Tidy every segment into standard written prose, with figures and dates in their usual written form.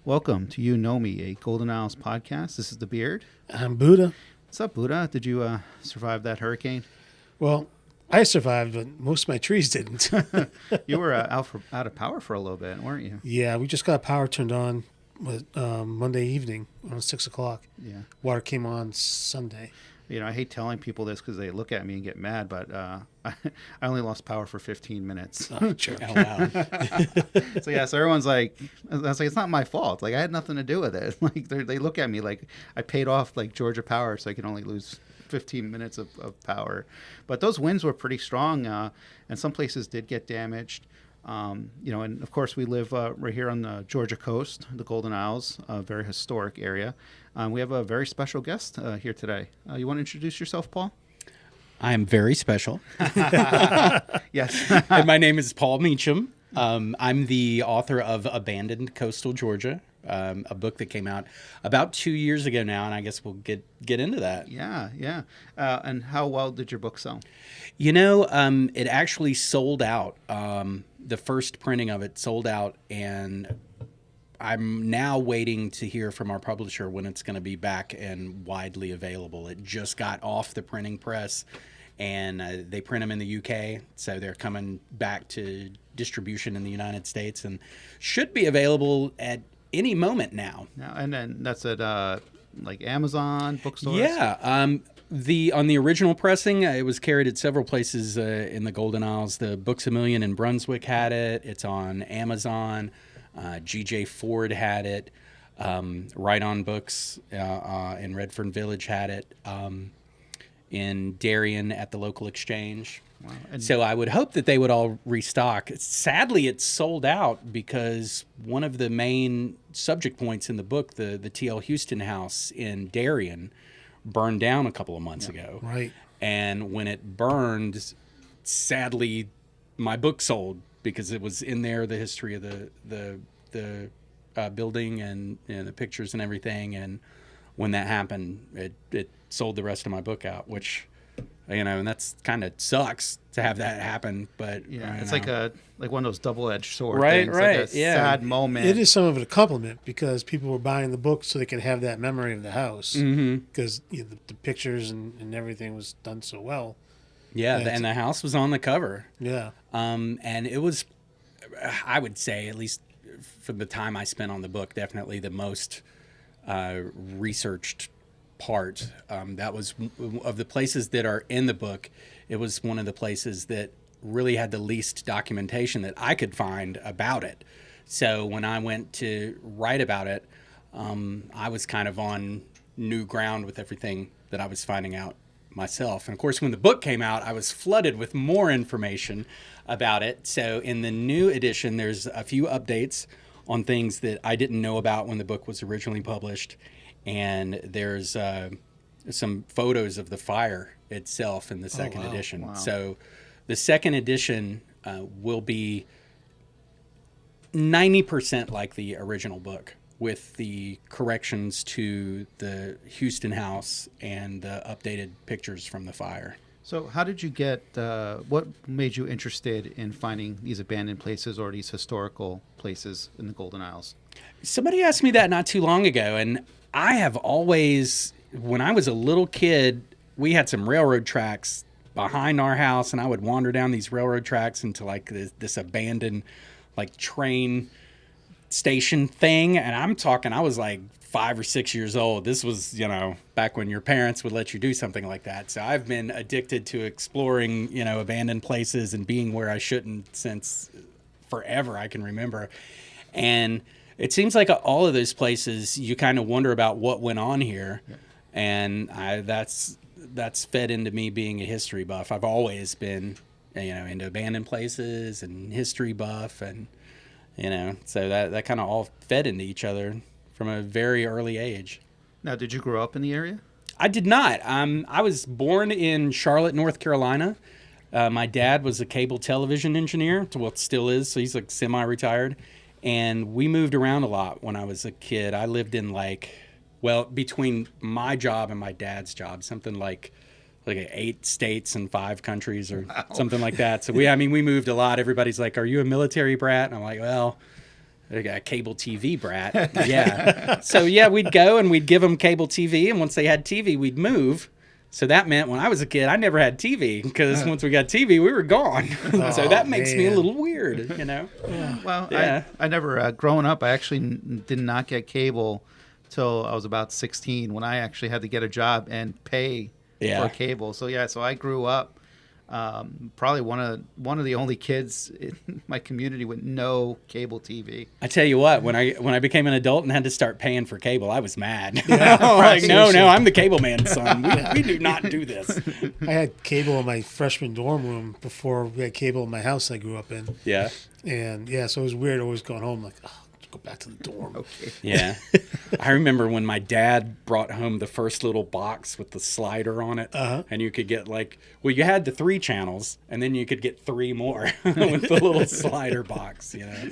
Welcome to You Know Me, a Golden Isles podcast. This is the Beard. I'm Buddha. What's up, Buddha? Did you survive that hurricane? Well, I survived, but most of my trees didn't. You were out of power for a little bit, weren't you? Yeah, we just got power turned on Monday evening around 6 o'clock. Yeah. Water came on Sunday. You know, I hate telling people this because they look at me and get mad, but I only lost power for 15 minutes. Oh, jerk. Oh, wow. So everyone's like, I was like, it's not my fault. Like, I had nothing to do with it. Like, they look at me like I paid off like Georgia Power, so I could only lose 15 minutes of power. But those winds were pretty strong, and some places did get damaged. And of course we live right here on the Georgia coast, the Golden Isles, a very historic area. We have a very special guest here today. You want to introduce yourself, Paul? I am very special. Yes. And my name is Paul Meacham. I'm the author of Abandoned Coastal Georgia, a book that came out about 2 years ago now, and I guess we'll get into that. Yeah. And how well did your book sell? You know, it actually sold out. The first printing of it sold out, and I'm now waiting to hear from our publisher when it's going to be back and widely available. It just got off the printing press, and they print them in the UK, so they're coming back to distribution in the United States and should be available at any moment now. And then that's at like Amazon bookstores? Yeah. On the original pressing, it was carried at several places in the Golden Isles. The Books A Million in Brunswick had it. It's on Amazon. G.J. Ford had it. Right On Books in Redfern Village had it. In Darien at the local exchange. Wow. So I would hope that they would all restock. Sadly, it's sold out because one of the main subject points in the book, the T.L. Houston house in Darien, burned down a couple of months ago. Right. And when it burned, sadly, my book sold because it was in there, the history of the building and the pictures and everything. And when that happened, it sold the rest of my book out, which, and that's kind of sucks to have that happen. But yeah, it's like one of those double-edged sword right, things. right, Like a yeah. sad moment. It is some of it a compliment because people were buying the book so they could have that memory of the house because the pictures and everything was done so well. Yeah, and the house was on the cover. Yeah. And it was, I would say, at least for the time I spent on the book, definitely the most researched part. That was of the places that are in the book. It was one of the places that really had the least documentation that I could find about it. So when I went to write about it, I was kind of on new ground with everything that I was finding out myself. And of course, when the book came out, I was flooded with more information about it. So in the new edition, there's a few updates on things that I didn't know about when the book was originally published. And there's some photos of the fire itself in the second edition. Wow. So the second edition will be 90% like the original book, with the corrections to the Houston house and the updated pictures from the fire. So how did you get, what made you interested in finding these abandoned places or these historical places in the Golden Isles? Somebody asked me that not too long ago, and I have always, when I was a little kid, we had some railroad tracks behind our house, and I would wander down these railroad tracks into like this abandoned like train station thing. And I'm talking, I was like 5 or 6 years old. This was, back when your parents would let you do something like that. So I've been addicted to exploring, abandoned places and being where I shouldn't since forever I can remember. And it seems like all of those places, you kind of wonder about what went on here. Yeah. And that's fed into me being a history buff. I've always been, into abandoned places and history buff. And, so that kind of all fed into each other from a very early age. Now, did you grow up in the area? I did not. I was born in Charlotte, North Carolina. My dad was a cable television engineer, well, still is, so he's like semi-retired. And we moved around a lot when I was a kid. I lived in between my job and my dad's job, something like 8 states and 5 countries or something like that. So we moved a lot. Everybody's like, "Are you a military brat?" And I'm like, "Well, a cable TV brat. Yeah. So yeah, we'd go and we'd give them cable TV, and once they had TV, we'd move. So that meant when I was a kid, I never had TV because once we got TV, we were gone. So that makes me a little weird, you know. Well, Yeah. I never, growing up, I actually did not get cable till I was about 16 when I actually had to get a job and pay for cable. So yeah, so I grew up probably one of the only kids in my community with no cable TV. I tell you what, when I became an adult and had to start paying for cable, I was mad. Like, no, I'm the cable man's son. We do not do this. I had cable in my freshman dorm room before we had cable in my house I grew up in. Yeah. And yeah, so it was weird always going home like, oh, let's go back to the dorm. Okay. Yeah. I remember when my dad brought home the first little box with the slider on it. And you could get you had the 3 channels, and then you could get 3 more with the little slider box, you know.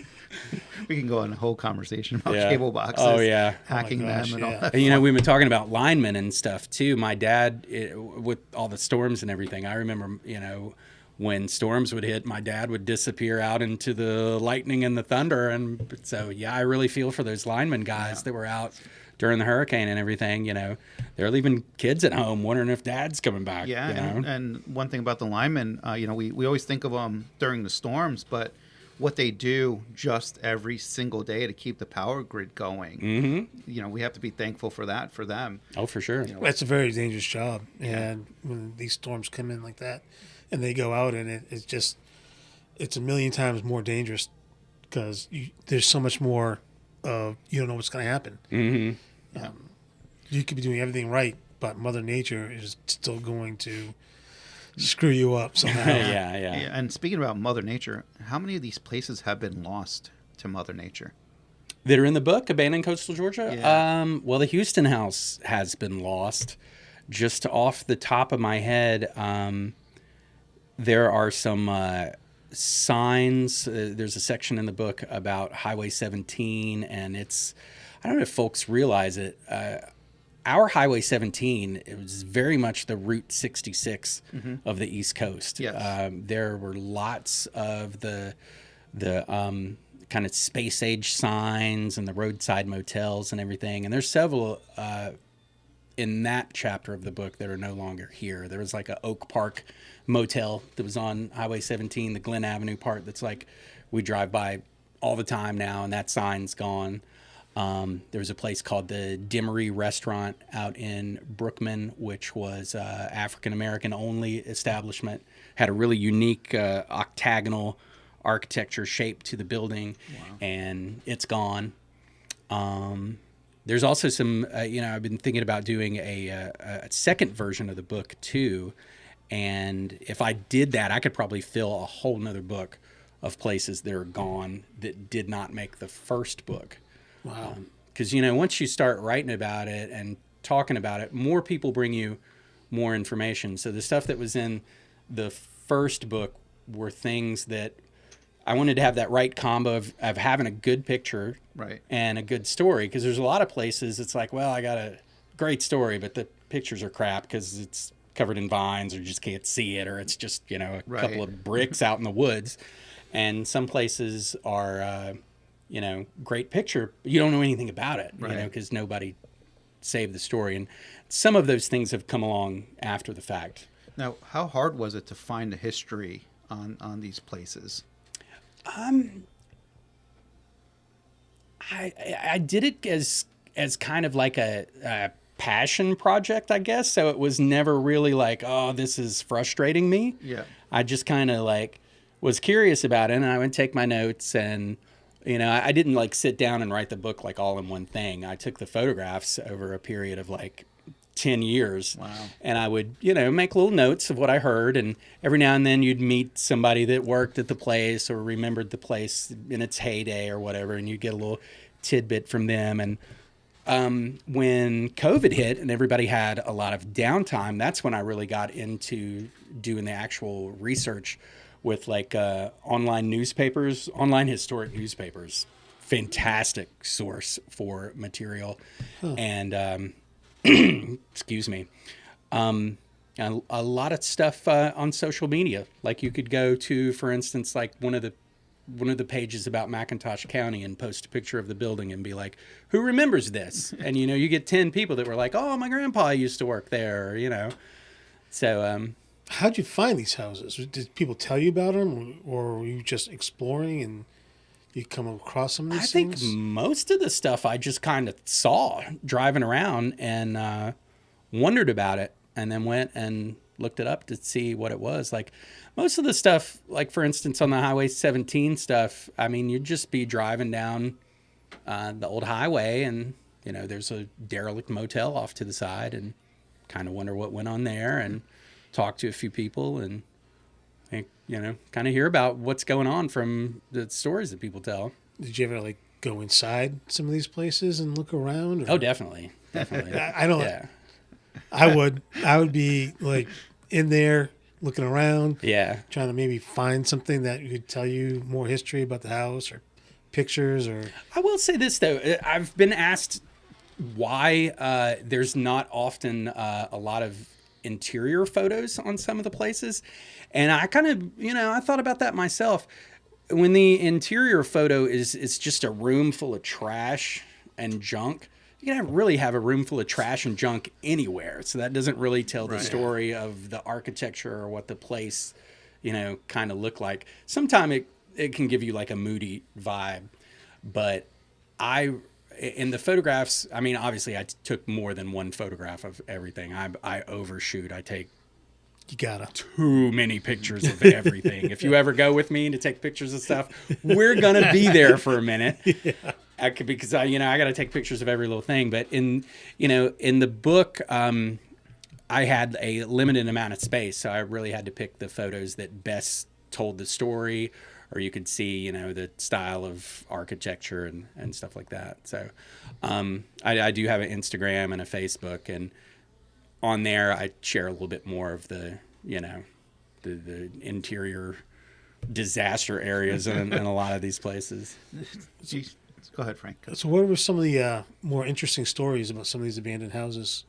We can go on a whole conversation about Yeah. cable boxes. Oh, yeah. Hacking gosh, them and all yeah. that. And, you know, we've been talking about linemen and stuff too. My dad, with all the storms and everything, I remember, you know, when storms would hit, my dad would disappear out into the lightning and the thunder. And so, yeah, I really feel for those lineman guys that were out during the hurricane and everything. You know, they're leaving kids at home wondering if dad's coming back. Yeah, you know? and one thing about the linemen, you know, we always think of them during the storms, but what they do just every single day to keep the power grid going, you know, we have to be thankful for that for them. Oh, for sure. That's a very dangerous job. And when these storms come in like that and they go out and it's a million times more dangerous because there's so much more you don't know what's going to happen. You could be doing everything right, but Mother Nature is still going to screw you up somehow. Yeah. And speaking about Mother Nature, how many of these places have been lost to Mother Nature? That are in the book, Abandoned Coastal Georgia? Yeah. Well, the Houston house has been lost. Just off the top of my head, there are some signs. There's a section in the book about Highway 17, and I don't know if folks realize it. Our Highway 17, it was very much the Route 66 of the East Coast. Yes. There were lots of the kind of space age signs and the roadside motels and everything. And there's several in that chapter of the book that are no longer here. There was like a Oak Park motel that was on Highway 17, the Glen Avenue part that's like we drive by all the time now, and that sign's gone. There was a place called the Dimmery Restaurant out in Brookman, which was African-American only establishment. Had a really unique octagonal architecture shape to the building, and it's gone. There's also some, I've been thinking about doing a second version of the book too. And if I did that, I could probably fill a whole nother book of places that are gone that did not make the first book. Wow. Because, once you start writing about it and talking about it, more people bring you more information. So the stuff that was in the first book were things that I wanted to have that right combo of having a good picture and a good story. Because there's a lot of places it's like, well, I got a great story, but the pictures are crap because it's covered in vines or you just can't see it, or it's just, a couple of bricks out in the woods. And some places are... great picture, but you don't know anything about it, because nobody saved the story. And some of those things have come along after the fact. Now, how hard was it to find the history on these places? I did it as kind of like a passion project, I guess. So it was never really like, oh, this is frustrating me. Yeah. I just kind of was curious about it, and I would take my notes and... I didn't sit down and write the book all in one thing. I took the photographs over a period of 10 years. Wow. And I would, make little notes of what I heard. And every now and then you'd meet somebody that worked at the place or remembered the place in its heyday or whatever. And you'd get a little tidbit from them. And when COVID hit and everybody had a lot of downtime, that's when I really got into doing the actual research with online newspapers, online historic newspapers. Fantastic source for material. And, excuse me, a lot of stuff on social media. You could go to, for instance, one of the one of the pages about McIntosh County and post a picture of the building and be like, who remembers this? And, you know, you get 10 people that were like, oh, my grandpa used to work there, or, you know. So, how'd you find these houses? Did people tell you about them, or were you just exploring and you come across some of these I think things? most of the stuff I just kind of saw driving around and wondered about it, and then went and looked it up to see what it was. Like most of the stuff, like for instance on the Highway 17 stuff, I mean, you'd just be driving down the old highway, and you know, there's a derelict motel off to the side, and kind of wonder what went on there, and talk to a few people, and you know, kind of hear about what's going on from the stories that people tell. Did you ever like go inside some of these places and look around? Or? Oh, definitely. I don't. Yeah. I would be like in there looking around, Yeah. trying to maybe find something that could tell you more history about the house or pictures or. I will say this though, I've been asked why there's not often a lot of interior photos on some of the places, and I kind of, you know, I thought about that myself. When the interior photo is just a room full of trash and junk, you can really have a room full of trash and junk anywhere, so that doesn't really tell the story of the architecture or what the place, you know, kind of look like. Sometimes it can give you like a moody vibe, but in the photographs, I mean, obviously I took more than one photograph of everything. I overshoot. I take You gotta. too many pictures of everything. If you ever go with me to take pictures of stuff, we're gonna be there for a minute. Because I got to take pictures of every little thing. But in the book, I had a limited amount of space, so I really had to pick the photos that best told the story, or you could see, you know, the style of architecture and stuff like that. So I do have an Instagram and a Facebook, and on there I share a little bit more of the, you know, the interior disaster areas in a lot of these places. Go ahead, Frank. So, what were some of the more interesting stories about some of these abandoned houses?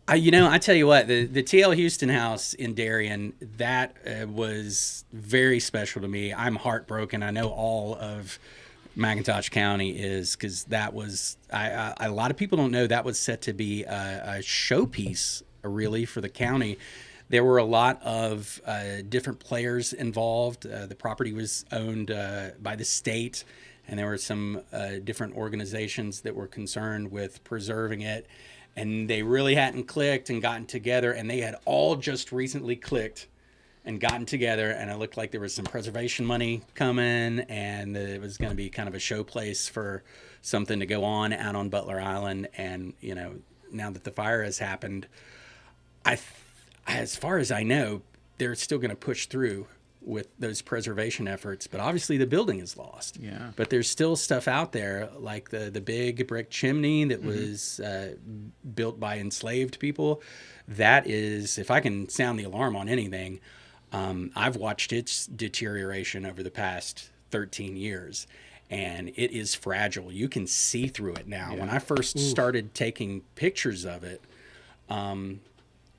I tell you what, the T.L. Houston house in Darien, that was very special to me. I'm heartbroken. I know all of McIntosh County is, because that was, a lot of people don't know, that was set to be a showpiece, really, for the county. There were a lot of different players involved. The property was owned by the state, and there were some different organizations that were concerned with preserving it. And they really hadn't clicked and gotten together, and they had all just recently clicked and gotten together, and it looked like there was some preservation money coming, and it was going to be kind of a show place for something to go on out on Butler Island. And, you know, now that the fire has happened, as far as I know, they're still going to push through with those preservation efforts, but obviously the building is lost. Yeah. But there's still stuff out there, like the big brick chimney that was built by enslaved people. That is, if I can sound the alarm on anything, I've watched its deterioration over the past 13 years, and it is fragile. You can see through it now. Yeah. When I first started taking pictures of it,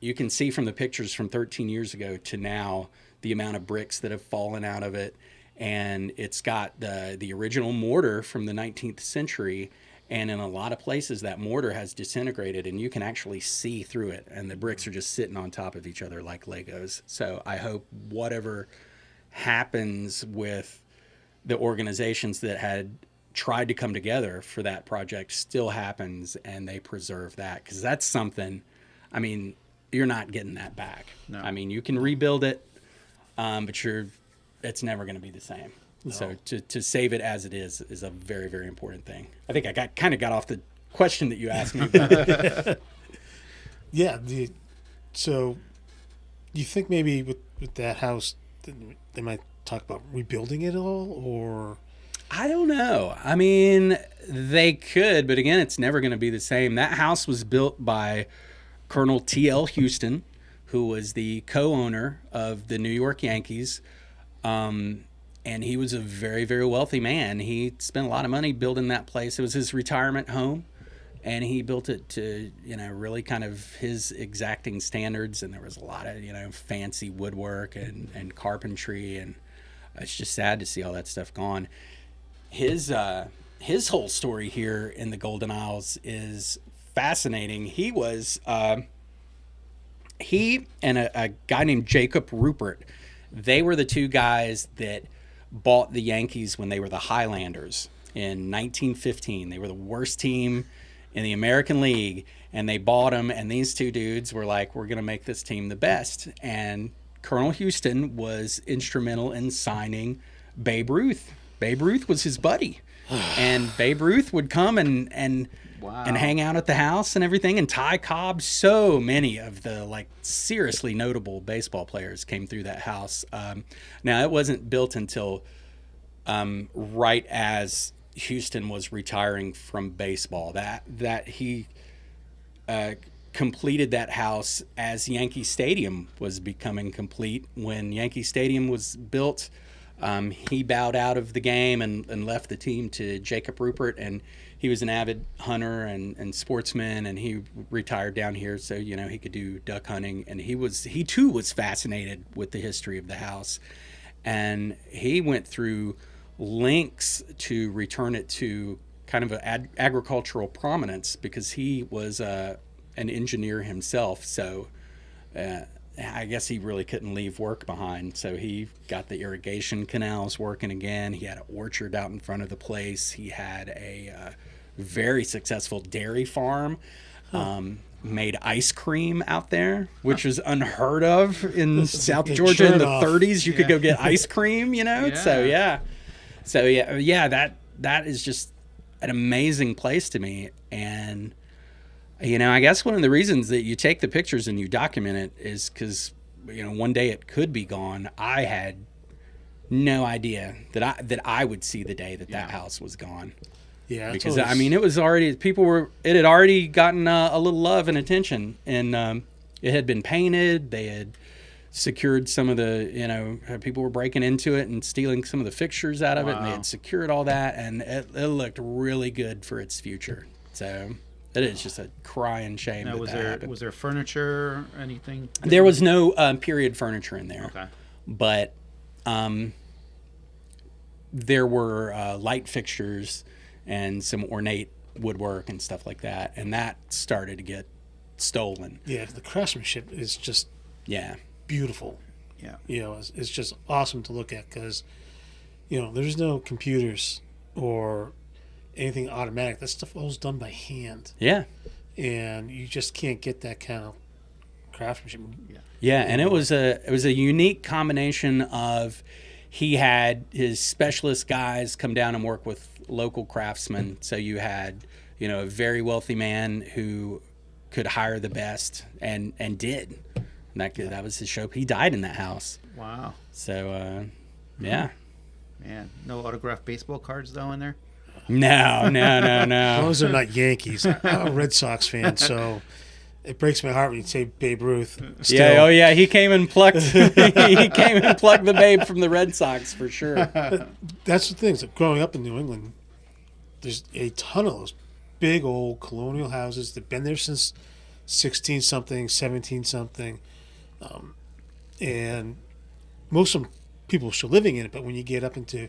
you can see from the pictures from 13 years ago to now the amount of bricks that have fallen out of it. And it's got the original mortar from the 19th century. And in a lot of places, that mortar has disintegrated, and you can actually see through it. And the bricks are just sitting on top of each other like Legos. So I hope whatever happens with the organizations that had tried to come together for that project still happens, and they preserve that. Because that's something, I mean, you're not getting that back. No. I mean, you can rebuild it, but it's never going to be the same. No. So to save it as it is a very, very important thing. I think I got off the question that you asked me. Yeah. So you think maybe with that house, they might talk about rebuilding it all, or? I don't know. I mean, they could, but again, it's never going to be the same. That house was built by Colonel T.L. Houston, who was the co-owner of the New York Yankees. And he was a very, very wealthy man. He spent a lot of money building that place. It was his retirement home, and he built it to, you know, really kind of his exacting standards. And there was a lot of, you know, fancy woodwork and carpentry. And it's just sad to see all that stuff gone. His whole story here in the Golden Isles is fascinating. He and a guy named Jacob Rupert, they were the two guys that bought the Yankees when they were the Highlanders in 1915. They were the worst team in the American League, and they bought them, and these two dudes were like, we're going to make this team the best. And Colonel Houston was instrumental in signing Babe Ruth. Babe Ruth was his buddy. And Babe Ruth would come and Wow. and hang out at the house and everything. And Ty Cobb, so many of the like seriously notable baseball players came through that house. Now it wasn't built until right as Houston was retiring from baseball. That he completed that house as Yankee Stadium was becoming complete. When Yankee Stadium was built, he bowed out of the game and left the team to Jacob Rupert, and he was an avid hunter and sportsman, and he retired down here so he could do duck hunting, and he too was fascinated with the history of the house, and he went through lengths to return it to kind of an agricultural prominence because he was an engineer himself, so I guess he really couldn't leave work behind. So he got the irrigation canals working again. He had an orchard out in front of the place. He had a very successful dairy farm. Made ice cream out there, which was unheard of in South Georgia in the 30s. You could go get ice cream, Yeah. So that is just an amazing place to me. And I guess one of the reasons that you take the pictures and you document it is because, one day it could be gone. I had no idea that I would see the day that house was gone. Yeah, Because it was already, it had already gotten a little love and attention, and it had been painted. They had secured some of the, people were breaking into it and stealing some of the fixtures out of it, and they had secured all that, and it looked really good for its future. So it is just a crying shame. Now, was there furniture or anything? There was no period furniture in there. Okay. But there were light fixtures and some ornate woodwork and stuff like that, and that started to get stolen. Yeah, the craftsmanship is just beautiful. Yeah. It's just awesome to look at because, there's no computers or anything automatic. That stuff all was done by hand. Yeah. And you just can't get that kind of craftsmanship. Yeah, and it was a unique combination of he had his specialist guys come down and work with local craftsmen. So you had, a very wealthy man who could hire the best and did. And that was his show. He died in that house. Wow. So, yeah. Man, no autographed baseball cards though in there? No. Those are not Yankees. I'm a Red Sox fan, so it breaks my heart when you say Babe Ruth. Still. Yeah, oh yeah, he came and plucked the Babe from the Red Sox for sure. That's the thing. So growing up in New England, there's a ton of those big old colonial houses that've been there since 16-something, 17-something, and most of them people are still living in it. But when you get up into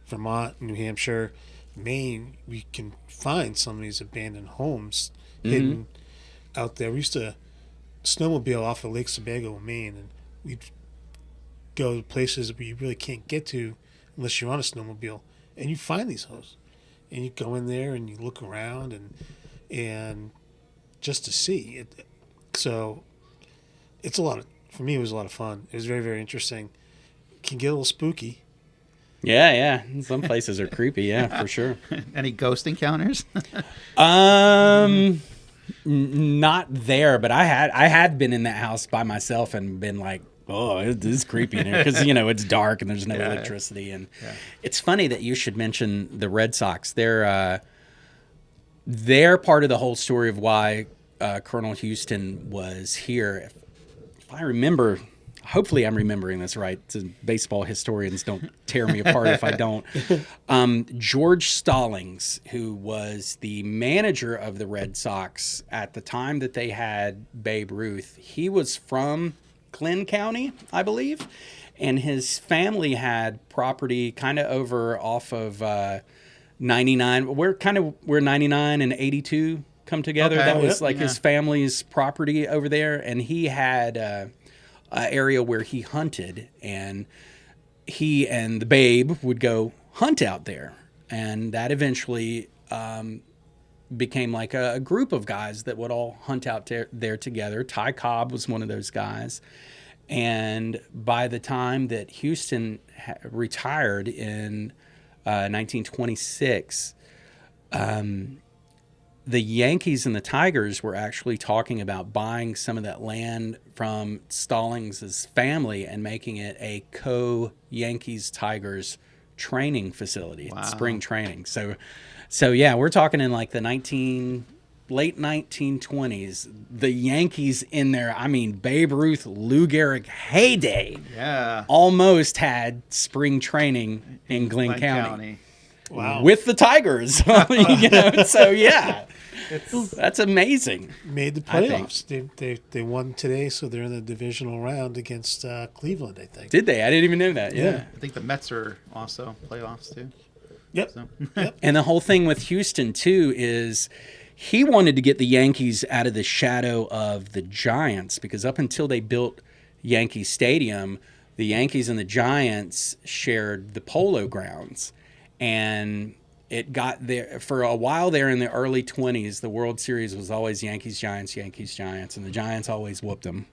Vermont, New Hampshire, Maine, we can find some of these abandoned homes hidden out there. We used to snowmobile off of Lake Sebago in Maine, and we'd go to places where you really can't get to unless you're on a snowmobile, and you find these houses, and you go in there and you look around and just to see it. So it's for me, it was a lot of fun. It was very, very interesting. It can get a little spooky. Yeah. Some places are creepy, yeah, for sure. Any ghost encounters? Not there, but I had been in that house by myself and been like, oh, it is creepy in here because it's dark and there's no electricity. And it's funny that you should mention the Red Sox. They're part of the whole story of why Colonel Houston was here. If I remember. Hopefully I'm remembering this right. Baseball historians don't tear me apart if I don't. George Stallings, who was the manager of the Red Sox at the time that they had Babe Ruth, he was from Glenn County, I believe. and his family had property kind of over off of 99. Where 99 and 82 come together. Okay. That was Yep. like his family's property over there, and he had an area where he hunted, and he and the babe would go hunt out there, and that eventually became like a group of guys that would all hunt out there together. Ty Cobb was one of those guys. And by the time that Houston retired in 1926, the Yankees and the Tigers were actually talking about buying some of that land from Stallings' family and making it a co-Yankees-Tigers training facility, spring training. So yeah, we're talking in like the late 1920s. The Yankees in their, I mean, Babe Ruth, Lou Gehrig heyday, almost had spring training in Glenn County. Wow. With the Tigers. You know, so yeah. That's amazing. Made the playoffs. They won today, so they're in the divisional round against Cleveland, I think. Did they? I didn't even know that. Yeah. I think the Mets are also playoffs too. Yep. So. Yep. And the whole thing with Houston too is he wanted to get the Yankees out of the shadow of the Giants, because up until they built Yankee Stadium, the Yankees and the Giants shared the Polo Grounds. And it got there for a while there in the early 20s. The World Series was always Yankees, Giants, and the Giants always whooped them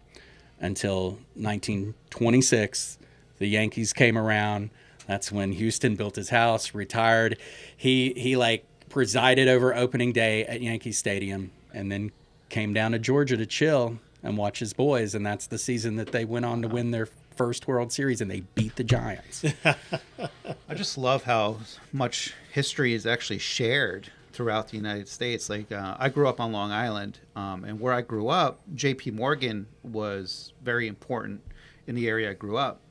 until 1926. The Yankees came around. That's when Houston built his house, retired. He like presided over opening day at Yankee Stadium, and then came down to Georgia to chill and watch his boys. And that's the season that they went on to win their first World Series, and they beat the Giants. I just love how much history is actually shared throughout the United States. Like I grew up on Long Island, and where I grew up, J.P. Morgan was very important in the area I grew up.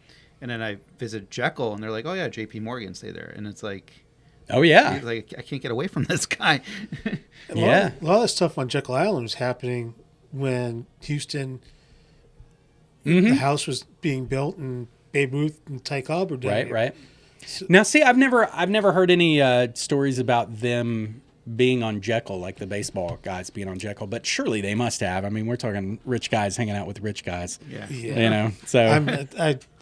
And then I visited Jekyll, and they're like, "Oh yeah, J.P. Morgan stay there," and it's like, "Oh yeah, like I can't get away from this guy." A lot of that stuff on Jekyll Island was happening when Houston, the house was being built, and Babe Ruth and Ty Cobb were down here. Right. So, now, see, I've never heard any stories about them being on Jekyll, like the baseball guys being on Jekyll, but surely they must have. I mean, we're talking rich guys hanging out with rich guys. Yeah. You know, so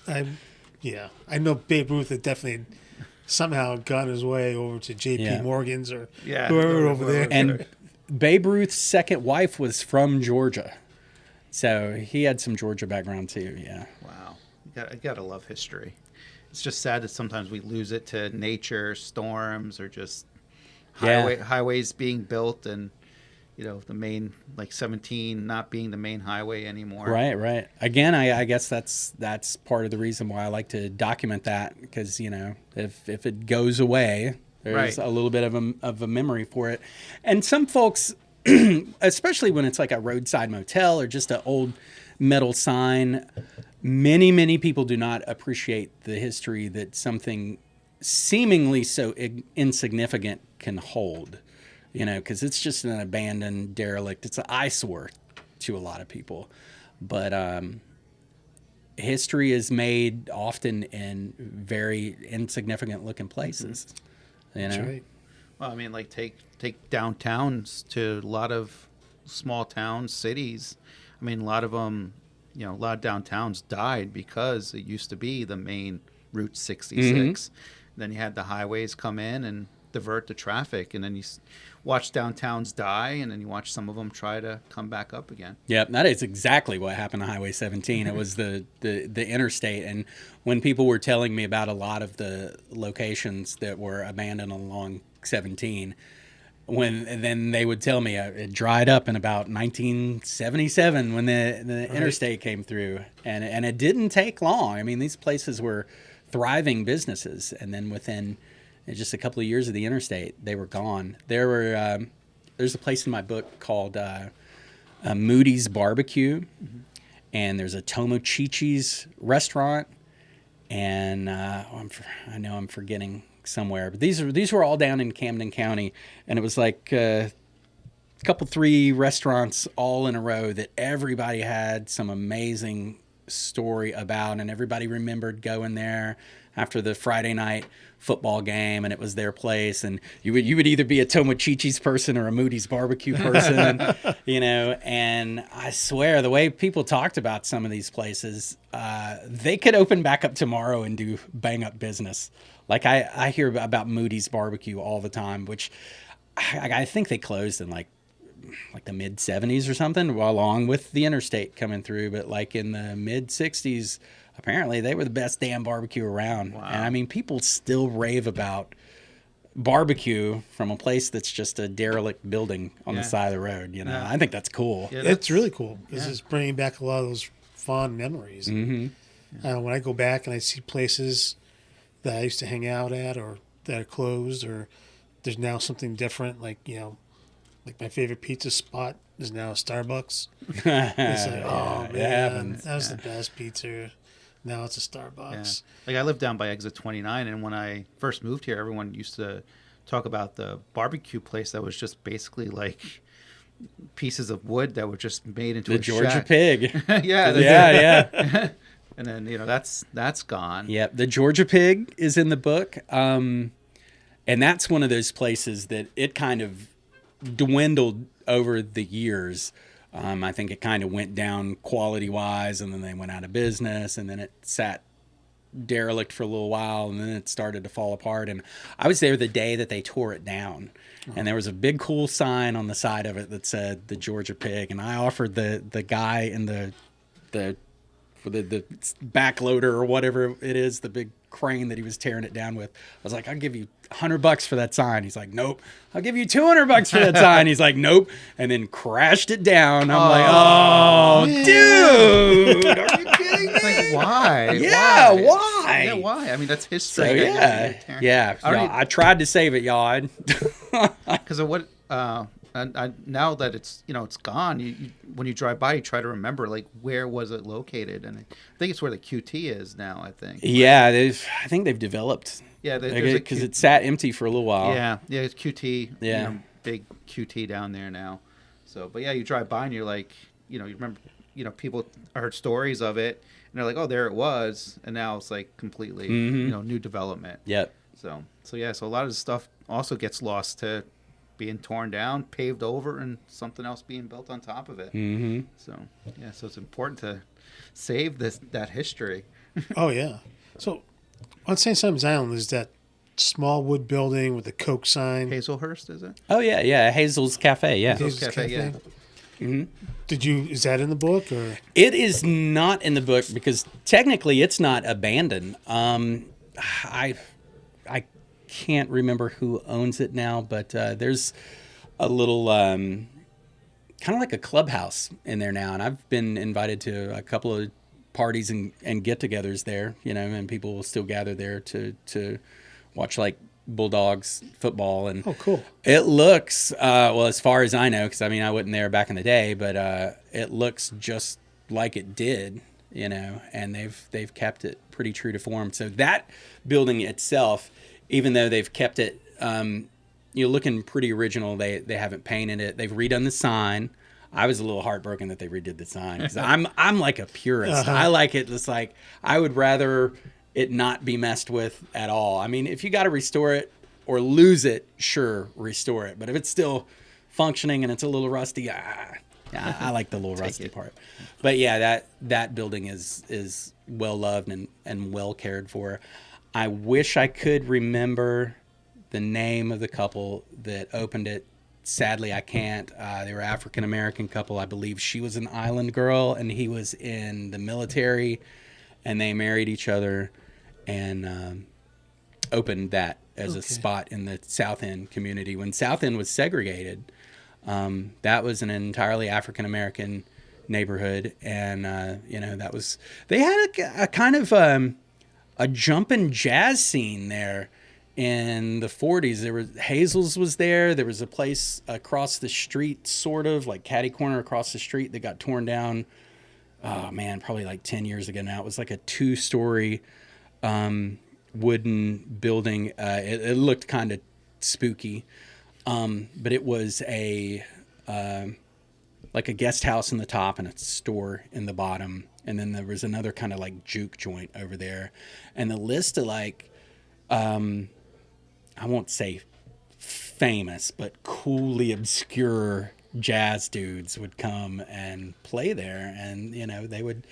I know Babe Ruth had definitely somehow gone his way over to J.P. Morgan's or whoever over there. And Babe Ruth's second wife was from Georgia, so he had some Georgia background too. Yeah. Wow, you gotta love history. It's just sad that sometimes we lose it to nature, storms, or just highways being built, and the main, like 17 not being the main highway anymore. Right. Again, I guess that's part of the reason why I like to document that, because if it goes away, there's a little bit of a memory for it. And some folks, especially when it's like a roadside motel or just an old metal sign, many people do not appreciate the history that something seemingly so insignificant can hold. Because it's just an abandoned derelict. It's an eyesore to a lot of people. But history is made often in very insignificant looking places. That's right. Well, I mean, like take downtowns to a lot of small towns, cities. I mean, a lot of them, a lot of downtowns died because it used to be the main Route 66. Then you had the highways come in and divert the traffic, and then you watch downtowns die, and then you watch some of them try to come back up again. Yep, that is exactly what happened to Highway 17. It was the interstate, and when people were telling me about a lot of the locations that were abandoned along 17, then they would tell me it dried up in about 1977 when the interstate came through, and it didn't take long. I mean, these places were thriving businesses, and then within just a couple of years of the interstate, they were gone. There's a place in my book called Moody's Barbecue, and there's a Tomochichi's restaurant, and I know I'm forgetting somewhere, but these were all down in Camden County, and it was like a couple, 3 restaurants all in a row that everybody had some amazing story about, and everybody remembered going there after the Friday night football game, and it was their place, and you would either be a Tomochichi's person or a Moody's barbecue person, and I swear the way people talked about some of these places, they could open back up tomorrow and do bang up business. Like I hear about Moody's barbecue all the time, which I think they closed in like the mid 70s or something, along with the interstate coming through, but like in the mid 60s, apparently they were the best damn barbecue around. Wow. And I mean, people still rave about barbecue from a place that's just a derelict building on the side of the road. I think that's cool. Yeah, it's really cool because it's bringing back a lot of those fond memories. When I go back and I see places that I used to hang out at or that are closed, or there's now something different, like like my favorite pizza spot is now a Starbucks. It's like, oh man, that was the best pizza. Now it's a Starbucks. Yeah. Like I lived down by exit 29, and when I first moved here, everyone used to talk about the barbecue place that was just basically like pieces of wood that were just made into the a Georgia shack. Pig. yeah. And then that's gone. Yep, the Georgia Pig is in the book, and that's one of those places that it kind of dwindled over the years. I think it kind of went down quality-wise, and then they went out of business, and then it sat derelict for a little while, and then it started to fall apart. And I was there the day that they tore it down, and there was a big cool sign on the side of it that said the Georgia Pig. And I offered the guy in the backloader or whatever it is, the big crane that he was tearing it down with. I was like, I'll give you $100 for that sign. He's like, nope. I'll give you $200 for that sign. He's like, nope. And then crashed it down. I'm like, oh, dude, are you kidding me? It's like, why? Yeah, why? Yeah, why? I mean, that's history. So yeah. I tried to save it, y'all. Because of what? Now that it's it's gone, you when you drive by, you try to remember like where was it located, and I think it's where the QT is now. I think. Yeah, I think they've developed. Yeah, because it sat empty for a little while. Yeah, it's QT. Yeah, big QT down there now. So, but yeah, you drive by and you're like, you remember, people heard stories of it, and they're like, oh, there it was, and now it's like completely, new development. Yep. So a lot of the stuff also gets lost to being torn down, paved over, and something else being built on top of it. Mm-hmm. So it's important to save that history. Oh yeah. So on St. Simon's Island is that small wood building with the Coke sign. Hazelhurst, is it? Oh yeah, Hazel's Cafe. Yeah, Hazel's Cafe. Yeah. Mm-hmm. Is that in the book or? It is not in the book because technically it's not abandoned. I can't remember who owns it now, but there's a little kind of like a clubhouse in there now, and I've been invited to a couple of parties and get-togethers there, and people will still gather there to watch like Bulldogs football. And oh, cool! It looks well, as far as I know, because I mean I wasn't there back in the day, but it looks just like it did, and they've kept it pretty true to form. So that building itself, even though they've kept it, looking pretty original, they haven't painted it. They've redone the sign. I was a little heartbroken that they redid the sign because I'm like a purist. I like it. It's like I would rather it not be messed with at all. I mean, if you got to restore it or lose it, sure, restore it. But if it's still functioning and it's a little rusty, I like the little rusty part. But yeah, that building is well loved and well cared for. I wish I could remember the name of the couple that opened it. Sadly, I can't. They were an African-American couple. I believe she was an island girl and he was in the military, and they married each other and opened that as a spot in the South End community. When South End was segregated, that was an entirely African-American neighborhood, and they had a kind of a jumpin' jazz scene there in the 40s. There was Hazel's was there. There was a place across the street, sort of like catty corner across the street, that got torn down. Oh man, probably like 10 years ago now. It was like a 2-story wooden building. It looked kind of spooky, but it was like a guest house in the top and a store in the bottom. and then there was another kind of like juke joint over there, and the list of like, I won't say famous, but coolly obscure jazz dudes would come and play there, and they would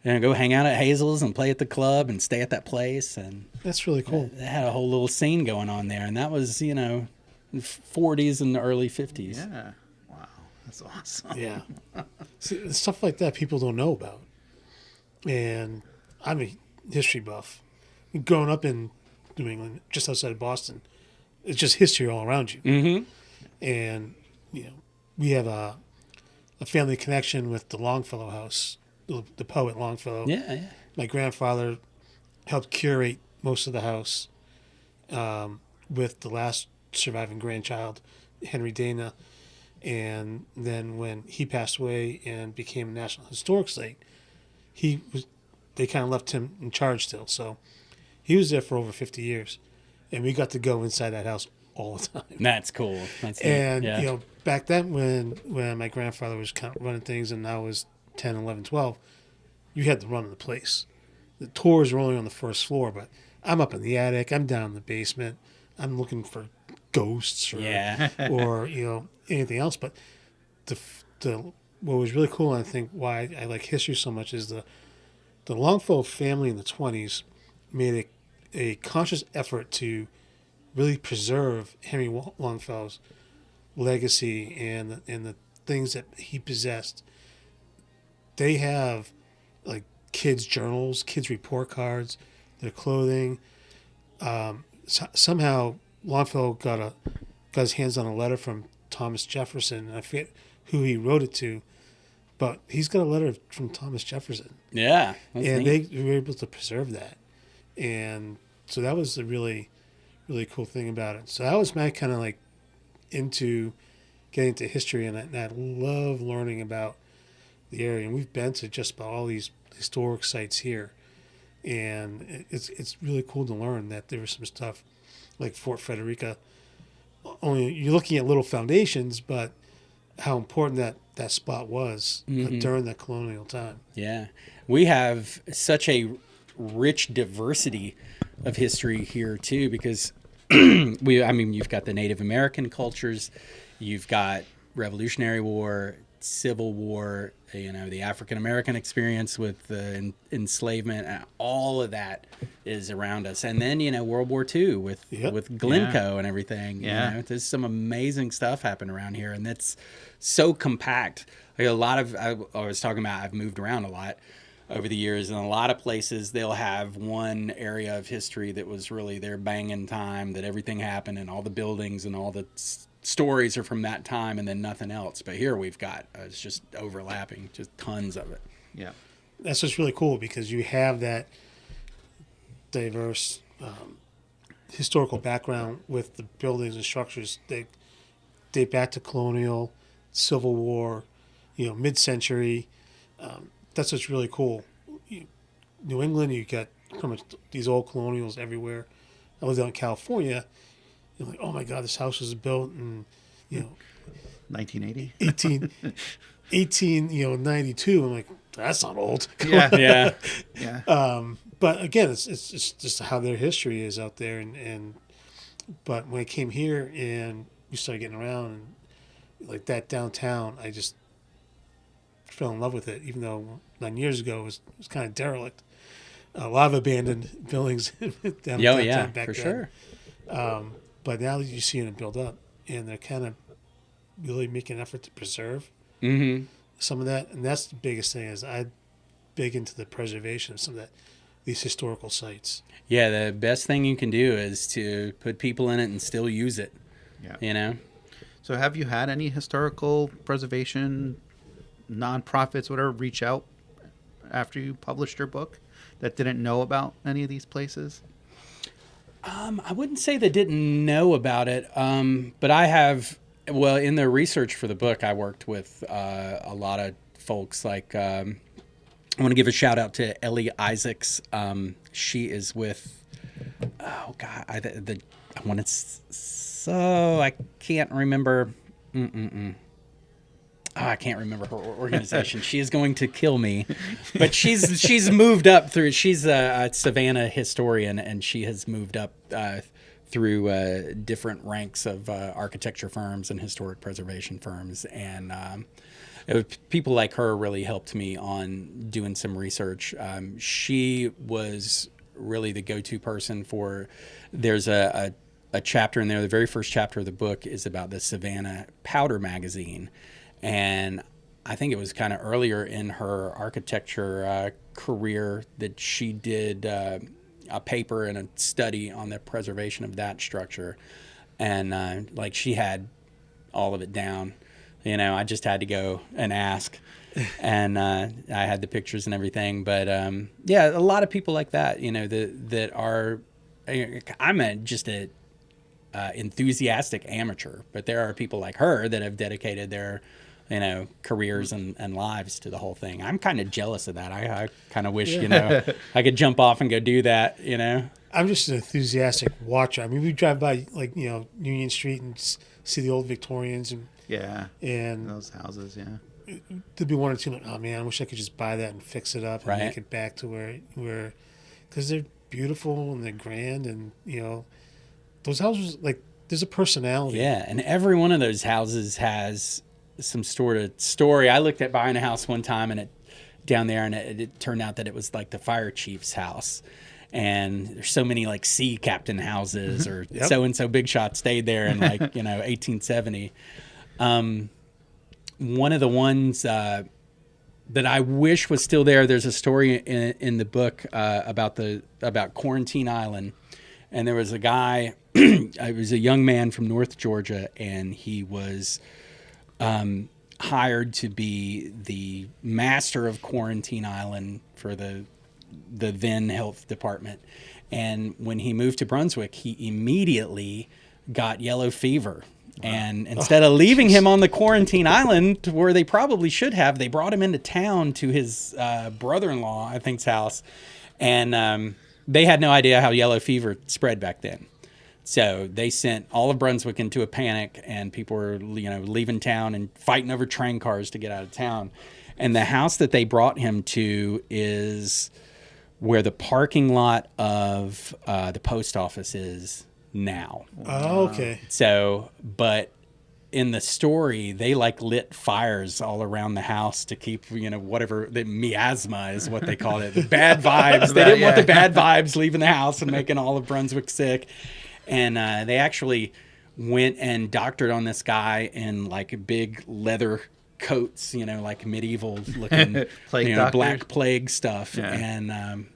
go hang out at Hazel's and play at the club and stay at that place, and That's really cool. they had a whole little scene going on there, and that was 40s and early 50s. Yeah. Wow. That's awesome. Yeah. See, stuff like that people don't know about. And I'm a history buff. Growing up in New England, just outside of Boston, it's just history all around you. Mm-hmm. And, we have a family connection with the Longfellow house, the poet Longfellow. Yeah. My grandfather helped curate most of the house with the last surviving grandchild, Henry Dana. And then when he passed away and became a National Historic Site, they kind of left him in charge still. So he was there for over 50 years. And we got to go inside that house all the time. That's cool. That's neat. And, Yeah. back then when my grandfather was kind of running things and I was 10, 11, 12, you had to run the place. The tours were only on the first floor, but I'm up in the attic. I'm down in the basement. I'm looking for ghosts or, Yeah. or anything else. But what was really cool, and I think why I like history so much, is the Longfellow family in the 20s made a conscious effort to really preserve Henry Longfellow's legacy and the things that he possessed. They have like kids' journals, kids' report cards, their clothing. Somehow Longfellow got his hands on a letter from Thomas Jefferson. I forget who he wrote it to, but he's got a letter from Thomas Jefferson. Yeah. That's And neat. they were able to preserve that. And so that was the really, really cool thing about it. So that was my kind of like into getting into history, and I love learning about the area. And we've been to just about all these historic sites here, and it's really cool to learn that there was some stuff like Fort Frederica. Only you're looking at little foundations, but how important that spot was during that colonial time. Yeah. We have such a rich diversity of history here too, because you've got the Native American cultures, you've got Revolutionary War, Civil War, the African American experience with the enslavement, and all of that is around us. And then, World War II with Glencoe and everything. Yeah. There's some amazing stuff happening around here, and that's so compact. Like I was talking about, I've moved around a lot over the years, and a lot of places they'll have one area of history that was really their banging time, that everything happened and all the buildings and all the stories are from that time, and then nothing else. But here we've got it's just overlapping, just tons of it. Yeah. That's just really cool because you have that diverse historical background with the buildings and structures that date back to colonial, Civil War, mid-century. That's what's really cool. New England, you got pretty much these old colonials everywhere. I lived out in California. You're like, oh my God, this house was built in, 1980. 1892. I'm like, that's not old. Yeah. Yeah. Yeah. But again, it's just how their history is out there. But when I came here and we started getting around, and like that downtown, I just fell in love with it, even though 9 years ago it was kind of derelict. A lot of abandoned buildings downtown back for then. sure. But now that you see them build up, and they're kind of really making an effort to preserve some of that, and that's the biggest thing. Is I'm big into the preservation of some of these historical sites. Yeah, the best thing you can do is to put people in it and still use it. Yeah. So have you had any historical preservation nonprofits, whatever, reach out after you published your book that didn't know about any of these places? I wouldn't say they didn't know about it, but I have. Well, in the research for the book, I worked with a lot of folks. Like, I want to give a shout out to Ellie Isaacs. She is with. Oh God, I want to. So I can't remember. I can't remember her organization. She is going to kill me, but she's moved up through. She's a Savannah historian, and she has moved up through different ranks of architecture firms and historic preservation firms, and people like her really helped me on doing some research. She was really the go-to person for. There's a chapter in there. The very first chapter of the book is about the Savannah Powder magazine. And I think it was kind of earlier in her architecture career that she did a paper and a study on the preservation of that structure. And like she had all of it down. You know, I just had to go and ask. And I had the pictures and everything. But yeah, a lot of people like that, you know, that are, I'm just a enthusiastic amateur, but there are people like her that have dedicated their, you know, careers and lives to the whole thing. I'm kind of jealous of that. I kind of wish, you know, I could jump off and go do that, you know. I'm just an enthusiastic watcher. I mean, we drive by, like, you know, Union Street and see the old Victorians and those houses, there'd be one or two like, oh man, I wish I could just buy that and fix it up and make it back to where because they're beautiful and they're grand, and you know, those houses, like, there's a personality. Yeah, and every one of those houses has some sort of story. I looked at buying a house one time and down there, and it turned out that it was like the fire chief's house. And there's so many like sea captain houses or so-and-so big shot stayed there in like, you know, 1870. One of the ones that I wish was still there, there's a story in the book about Quarantine Island. And there was a guy, it was a young man from North Georgia, and he was hired to be the master of Quarantine Island for the then health department. And when he moved to Brunswick, he immediately got yellow fever. And instead of leaving him on the quarantine island where they probably should have, they brought him into town to his brother-in-law, I think's house. And they had no idea how yellow fever spread back then. So they sent all of Brunswick into a panic, and people were, you know, leaving town and fighting over train cars to get out of town. And the house that they brought him to is where the parking lot of the post office is now. Oh, okay. So, but in the story, they like lit fires all around the house to keep, you know, whatever, the miasma is what they call it, the bad vibes. They didn't want the bad vibes leaving the house and making all of Brunswick sick. And they actually went and doctored on this guy in like big leather coats, you know, like medieval looking, you know, Black Plague stuff. Yeah. And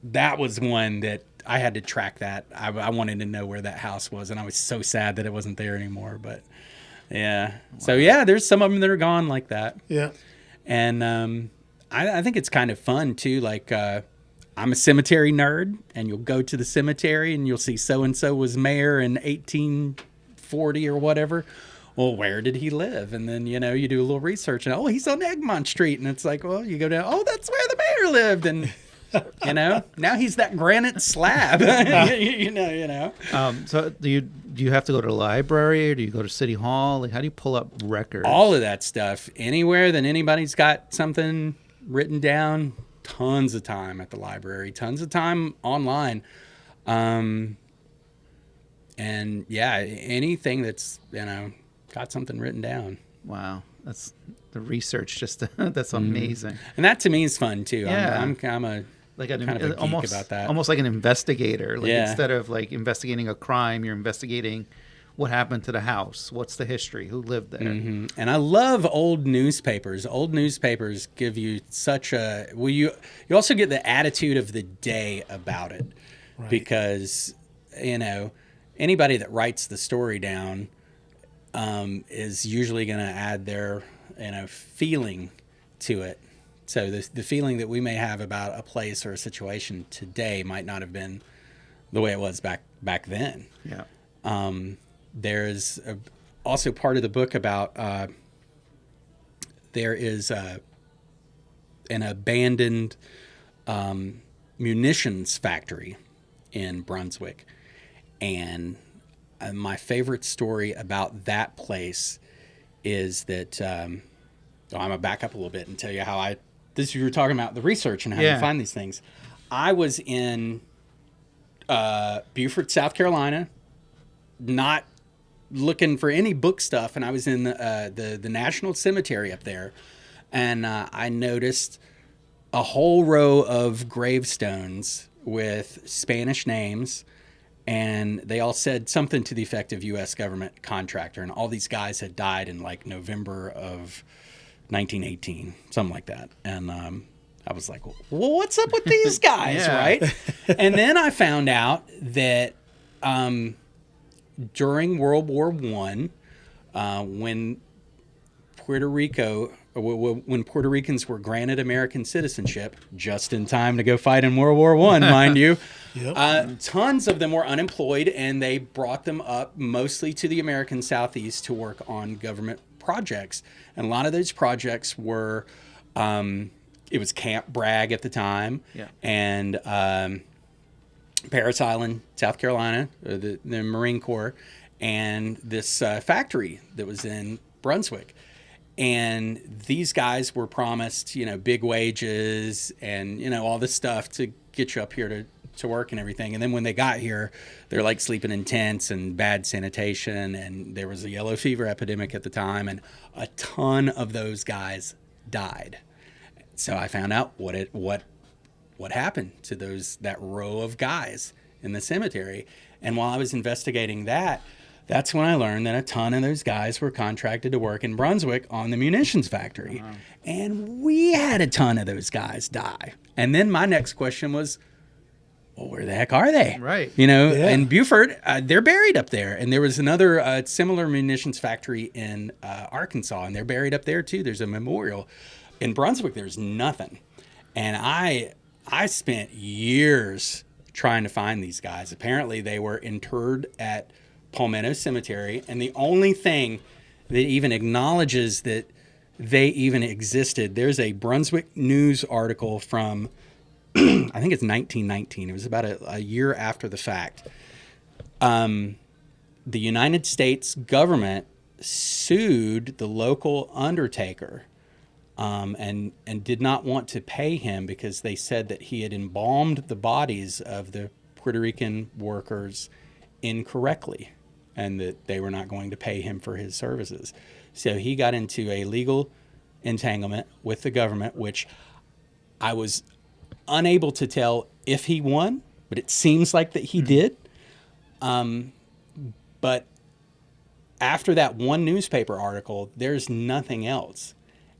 that was one that I had to track that. I wanted to know where that house was, and I was so sad that it wasn't there anymore. But yeah, wow. So yeah, there's some of them that are gone like that. Yeah, and I think it's kind of fun too. Like I'm a cemetery nerd, and you'll go to the cemetery and you'll see so and so was mayor in 1840 or whatever. Well, where did he live? And then, you know, you do a little research, and he's on Egmont Street, and it's like, well, you go down, that's where the mayor lived, and you know, now he's that granite slab. you know. So do you have to go to the library, or do you go to City Hall? Like, how do you pull up records? All of that stuff. Anywhere that anybody's got something written down, tons of time at the library, tons of time online. And yeah, anything that's, you know, got something written down. Wow. That's the research. That's amazing. And that to me is fun too. Yeah. I'm a like kind of a geek almost about that. Almost like an investigator. Like instead of like investigating a crime, you're investigating what happened to the house. What's the history? Who lived there? Mm-hmm. And I love old newspapers. Old newspapers give you such a you also get the attitude of the day about it. Right. Because, you know, anybody that writes the story down is usually going to add their, you know, feeling to it. So the feeling that we may have about a place or a situation today might not have been the way it was back then. Yeah. There's also part of the book about there is an abandoned munitions factory in Brunswick, and my favorite story about that place is that So I'm going to back up a little bit and tell you how you were talking about the research and how Yeah. to find these things. I was in Beaufort, South Carolina, not looking for any book stuff, and I was in the National Cemetery up there, and I noticed a whole row of gravestones with Spanish names, and they all said something to the effect of U.S. government contractor, and all these guys had died in like November of 1918, something like that. And I was like, well, what's up with these guys, Yeah. right? And then I found out that during World War I, when Puerto Ricans were granted American citizenship, just in time to go fight in World War I, mind you, Yep. tons of them were unemployed, and they brought them up mostly to the American Southeast to work on government projects. And a lot of those projects were, it was Camp Bragg at the time, Yeah. and Parris Island, South Carolina, the Marine Corps, and this factory that was in Brunswick. And these guys were promised, big wages and, all this stuff to get you up here to work and everything. And then when they got here, they're like sleeping in tents and bad sanitation. And there was a yellow fever epidemic at the time, and a ton of those guys died. So I found out what happened to that row of guys in the cemetery. And while I was investigating that's when I learned that a ton of those guys were contracted to work in Brunswick on the munitions factory. Uh-huh. And we had a ton of those guys die. And then my next question was, well, where the heck are they? Right. In Beaufort, they're buried up there. And there was another similar munitions factory in Arkansas, and they're buried up there too. There's a memorial. In Brunswick, there's nothing. And I spent years trying to find these guys. Apparently, they were interred at Palmetto Cemetery, and the only thing that even acknowledges that they even existed, there's a Brunswick News article from, I think it's 1919. It was about a year after the fact. The United States government sued the local undertaker and did not want to pay him because they said that he had embalmed the bodies of the Puerto Rican workers incorrectly, and that they were not going to pay him for his services. So he got into a legal entanglement with the government, which I was unable to tell if he won, but it seems like that he did. But after that one newspaper article, there's nothing else.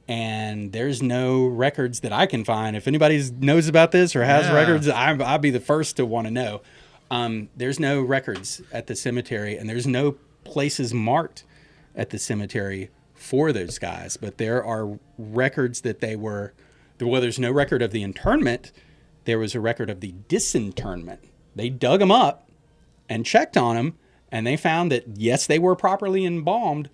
And there's no records that I can find. If anybody knows about this or has records, I'll be the first to want to know. There's no records at the cemetery, and there's no places marked at the cemetery for those guys. But there are records that there's no record of the internment. There was a record of the disinterment. They dug them up and checked on them, and they found that, yes, they were properly embalmed,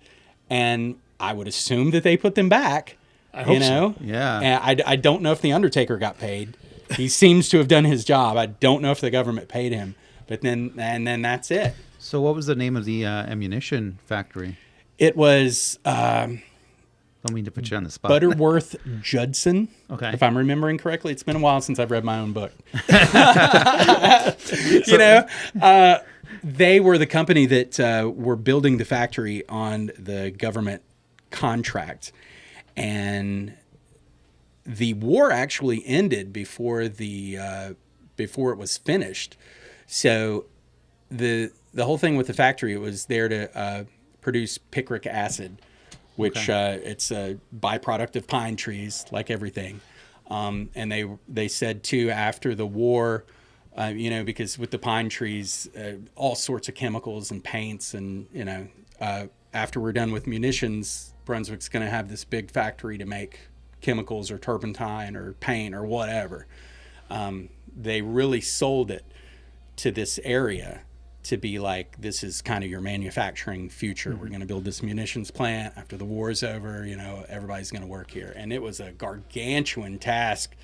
and I would assume that they put them back. I hope so. Yeah. And I don't know if the undertaker got paid. He seems to have done his job. I don't know if the government paid him. But then that's it. So what was the name of the ammunition factory? It was Don't mean to put you on the spot. Butterworth Judson. Okay. If I'm remembering correctly. It's been a while since I've read my own book. They were the company that were building the factory on the government contract. And the war actually ended before it was finished. So the whole thing with the factory, it was there to produce picric acid, which it's a byproduct of pine trees, like everything. And they said too, after the war, because with the pine trees, all sorts of chemicals and paints, and after we're done with munitions, Brunswick's going to have this big factory to make chemicals or turpentine or paint or whatever. They really sold it to this area to be like, this is kind of your manufacturing future. Mm-hmm. We're going to build this munitions plant after the war is over. Everybody's going to work here. And it was a gargantuan task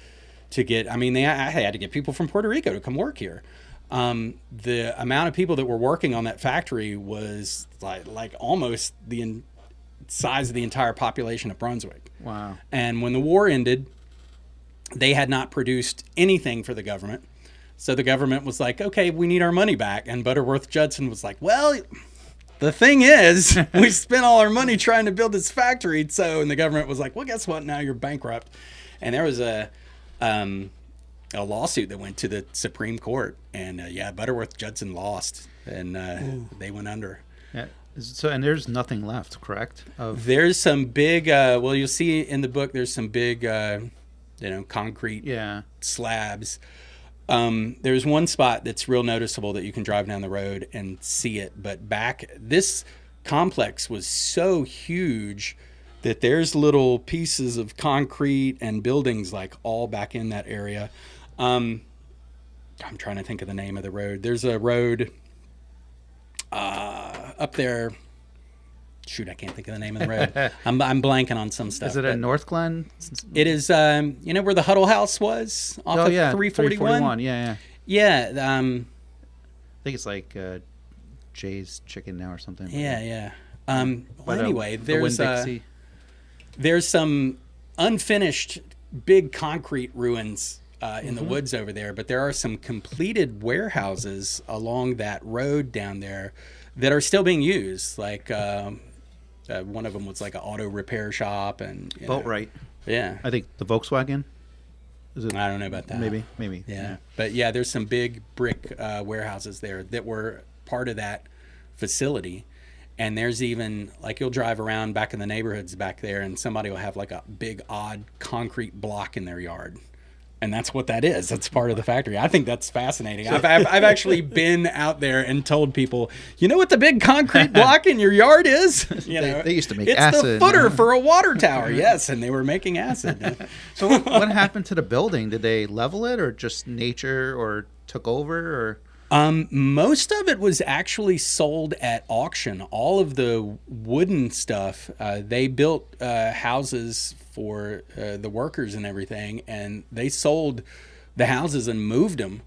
to get. I mean, I had to get people from Puerto Rico to come work here. The amount of people that were working on that factory was like almost size of the entire population of Brunswick. Wow. And when the war ended, they had not produced anything for the government. So the government was like, okay, we need our money back. And Butterworth Judson was like, well, the thing is, we spent all our money trying to build this factory. So, and the government was like, well, guess what? Now you're bankrupt. And there was a lawsuit that went to the Supreme Court. And Butterworth Judson lost, and they went under. Yeah. So, and there's nothing left, correct? There's some big, you'll see in the book, there's some big, concrete slabs. There's one spot that's real noticeable that you can drive down the road and see it. But this complex was so huge that there's little pieces of concrete and buildings like all back in that area. I'm trying to think of the name of the road. There's a road up there. Shoot, I can't think of the name of the road. I'm blanking on some stuff. Is it at North Glen? It is, where the Huddle House was off of 341? Yeah. Yeah. I think it's like Jay's Chicken now or something. Yeah. Anyway, there's some unfinished big concrete ruins in the woods over there, but there are some completed warehouses along that road down there that are still being used. Like one of them was like an auto repair shop and Boatwright. Yeah, I think the Volkswagen. Is it? I don't know about that. Maybe. Yeah, but yeah, there's some big brick warehouses there that were part of that facility. And there's even, like, you'll drive around back in the neighborhoods back there, and somebody will have like a big odd concrete block in their yard. And that's what that is. That's part of the factory. I think that's fascinating. I've actually been out there and told people, you know what the big concrete block in your yard is? They used to make it's acid. It's the footer for a water tower. Yes, and they were making acid. So what happened to the building? Did they level it, or just nature, or took over, or? Most of it was actually sold at auction. All of the wooden stuff, they built houses for the workers and everything, and they sold the houses and moved them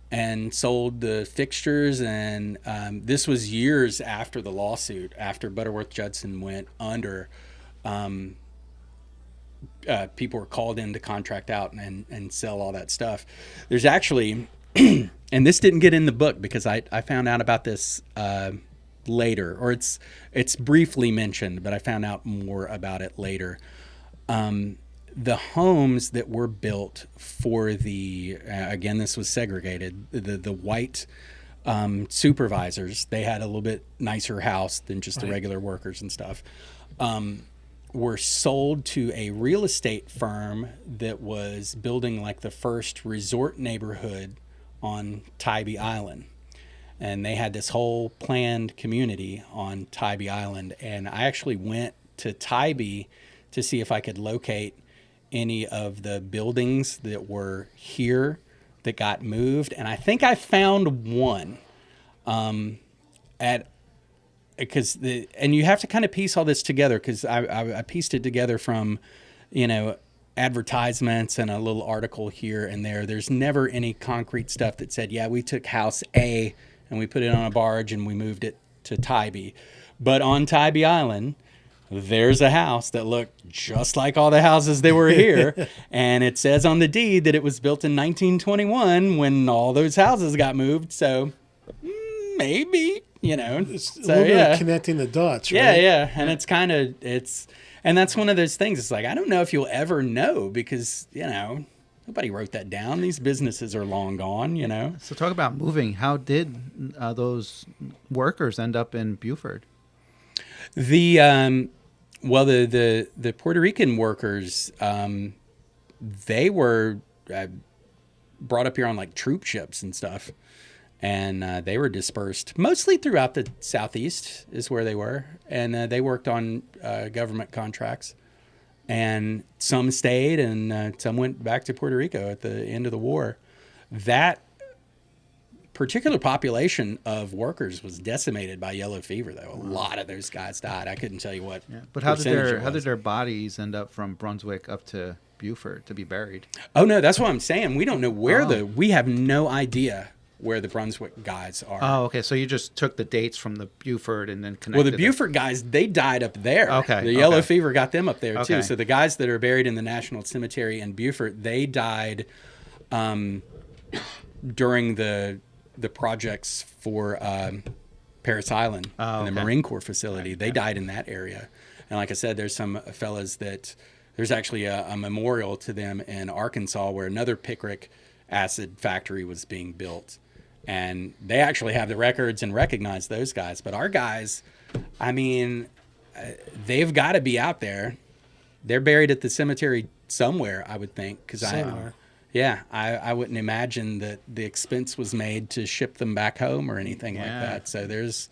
and sold the fixtures. And this was years after the lawsuit, after Butterworth Judson went under. People were called in to contract out and sell all that stuff. There's actually... and this didn't get in the book because I found out about this later, or it's briefly mentioned, but I found out more about it later. The homes that were built for the, again, this was segregated, the white supervisors, they had a little bit nicer house than just the regular workers and stuff, were sold to a real estate firm that was building like the first resort neighborhood on Tybee Island. And they had this whole planned community on Tybee Island. And I actually went to Tybee to see if I could locate any of the buildings that were here that got moved. And I think I found one and you have to kind of piece all this together, because I pieced it together from, advertisements and a little article here and there. There's never any concrete stuff that said, we took house A and we put it on a barge and we moved it to Tybee. But on Tybee Island, there's a house that looked just like all the houses that were here. And it says on the deed that it was built in 1921 when all those houses got moved. So maybe, It's a little bit of connecting the dots, right? Yeah. And it's kind of, and that's one of those things. It's like, I don't know if you'll ever know, because, nobody wrote that down. These businesses are long gone, So talk about moving. How did those workers end up in Buford? The Puerto Rican workers, they were brought up here on like troop ships and stuff. And they were dispersed mostly throughout the Southeast is where they were. And they worked on government contracts. And some stayed and some went back to Puerto Rico at the end of the war. That particular population of workers was decimated by yellow fever, though. A lot of those guys died. I couldn't tell you what. Yeah. But how did their bodies end up from Brunswick up to Buford to be buried? Oh, no, that's what I'm saying. We don't know where we have no idea where the Brunswick guys are. Oh, okay. So you just took the dates from the Buford and then connected Well, the them. Buford guys, they died up there. Okay, The yellow okay. fever got them up there too. Okay. So the guys that are buried in the National Cemetery in Buford, they died during the projects for Parris Island Oh, and the okay. Marine Corps facility. They died in that area. And like I said, there's some fellas that there's actually a memorial to them in Arkansas where another picric acid factory was being built. And they actually have the records and recognize those guys. But our guys, I mean, they've got to be out there. They're buried at the cemetery somewhere, I would think. Somewhere. I wouldn't imagine that the expense was made to ship them back home or anything like Yeah. that. So there's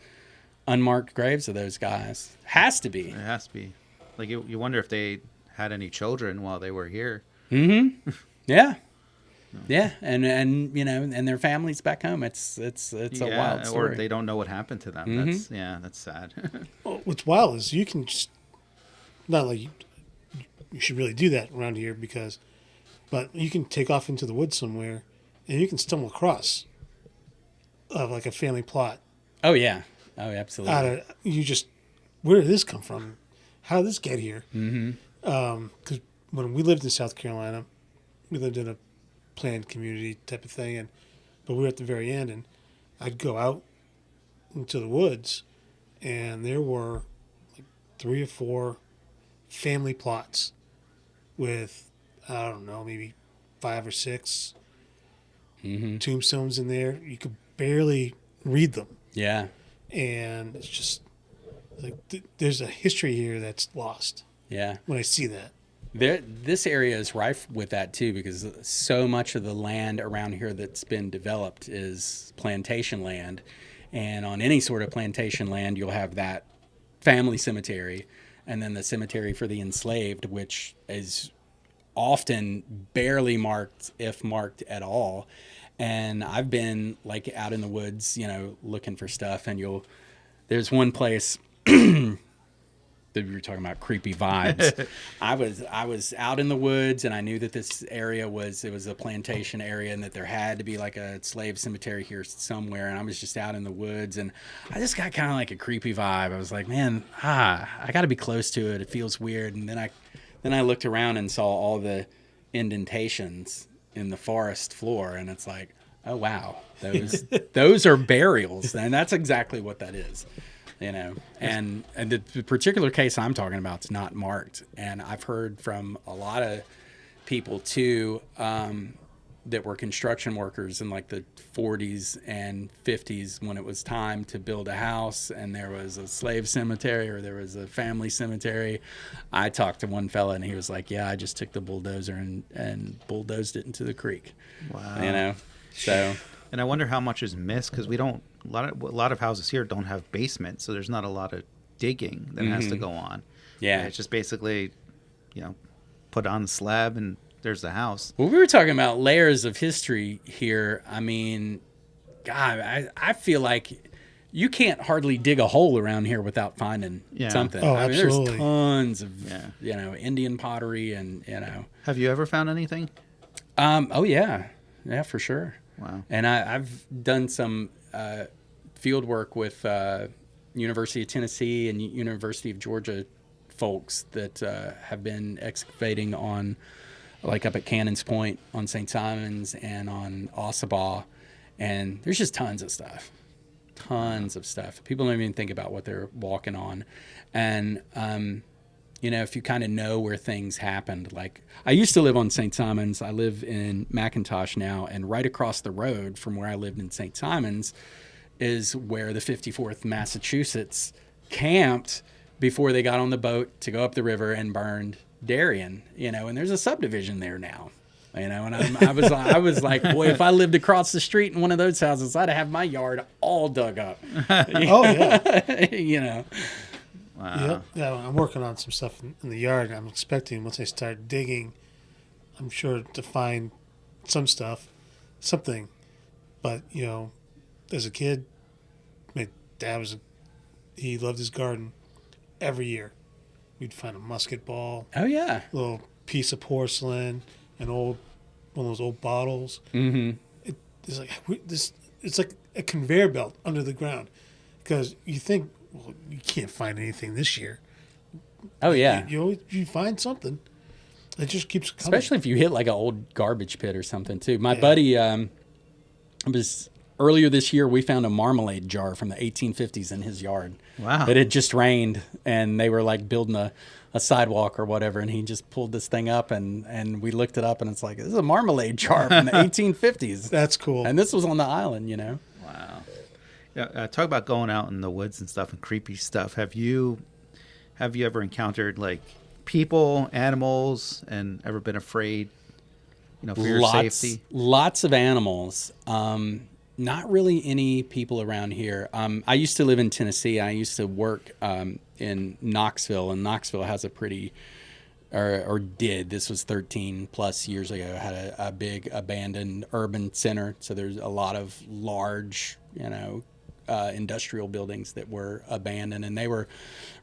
unmarked graves of those guys. Has to be. It has to be. Like you wonder if they had any children while they were here. Mm-hmm. Yeah. Yeah, and you know, and their families back home. It's a wild story. Or they don't know what happened to them. Mhm. That's sad. Well, what's wild is you can just not like you should really do that around here but you can take off into the woods somewhere and you can stumble across like a family plot. Oh yeah. Oh, absolutely. Where did this come from? How did this get here? Mm-hmm. Because when we lived in South Carolina, we lived in a planned community type of thing, but we were at the very end, and I'd go out into the woods, and there were like 3 or 4 family plots with, I don't know, maybe 5 or 6 Mm-hmm. tombstones in there. You could barely read them, Yeah. and it's just like there's a history here that's lost Yeah. when I see that. This area is rife with that too, because so much of the land around here that's been developed is plantation land, and on any sort of plantation land, you'll have that family cemetery, and then the cemetery for the enslaved, which is often barely marked, if marked at all. And I've been like out in the woods, you know, looking for stuff, and there's one place. That we were talking about creepy vibes. I was out in the woods, and I knew that this area was a plantation area, and that there had to be like a slave cemetery here somewhere. And I was just out in the woods, and I just got kind of like a creepy vibe. I was like, man, I got to be close to it. It feels weird. And then I looked around and saw all the indentations in the forest floor, and it's like, oh wow, those are burials, and that's exactly what that is. You know, and the particular case I'm talking about is not marked. And I've heard from a lot of people too that were construction workers in like the 40s and 50s when it was time to build a house and there was a slave cemetery or there was a family cemetery. I talked to one fella and he was like, yeah, I just took the bulldozer and bulldozed it into the creek. Wow. You know, so. And I wonder how much is missed because a lot of houses here don't have basements, so there's not a lot of digging that has to go on. Yeah. It's just basically, put on the slab and there's the house. Well, we were talking about layers of history here. I mean, God, I feel like you can't hardly dig a hole around here without finding something. Oh, I mean, absolutely. there's tons of, Indian pottery and. Have you ever found anything? Oh, yeah. Yeah, for sure. Wow. And I've done some field work with University of Tennessee and University of Georgia folks that have been excavating on, like up at Cannons Point on St. Simons and on Ossabaw. And there's just tons of stuff. People don't even think about what they're walking on. And, if you kind of know where things happened, like I used to live on St. Simons. I live in McIntosh now, and right across the road from where I lived in St. Simons is where the 54th Massachusetts camped before they got on the boat to go up the river and burned Darien, and there's a subdivision there now, and I was like, boy, if I lived across the street in one of those houses, I'd have my yard all dug up. Oh, yeah. Wow. Yep. Yeah, I'm working on some stuff in the yard. I'm expecting once I start digging, I'm sure to find something. But, as a kid, my dad he loved his garden. Every year, we'd find a musket ball, Oh yeah. a little piece of porcelain, one of those old bottles. Mm-hmm. It's like it's like a conveyor belt under the ground, because you think, well, you can't find anything this year. Oh yeah. You find something. It just keeps coming. Especially if you hit like an old garbage pit or something too. My buddy, was earlier this year, we found a marmalade jar from the 1850s in his yard. Wow. It had just rained, and they were like building a sidewalk or whatever, and he just pulled this thing up, and we looked it up, and it's like, this is a marmalade jar from the 1850s. That's cool. And this was on the island, you know. Wow. Yeah, talk about going out in the woods and stuff and creepy stuff. Have you ever encountered like people, animals, and ever been afraid, for your safety? Lots of animals. Not really any people around here. I used to live in Tennessee. I used to work in Knoxville, and Knoxville has a pretty, or did, this was 13 plus years ago, had a big abandoned urban center. So there's a lot of large, industrial buildings that were abandoned, and they were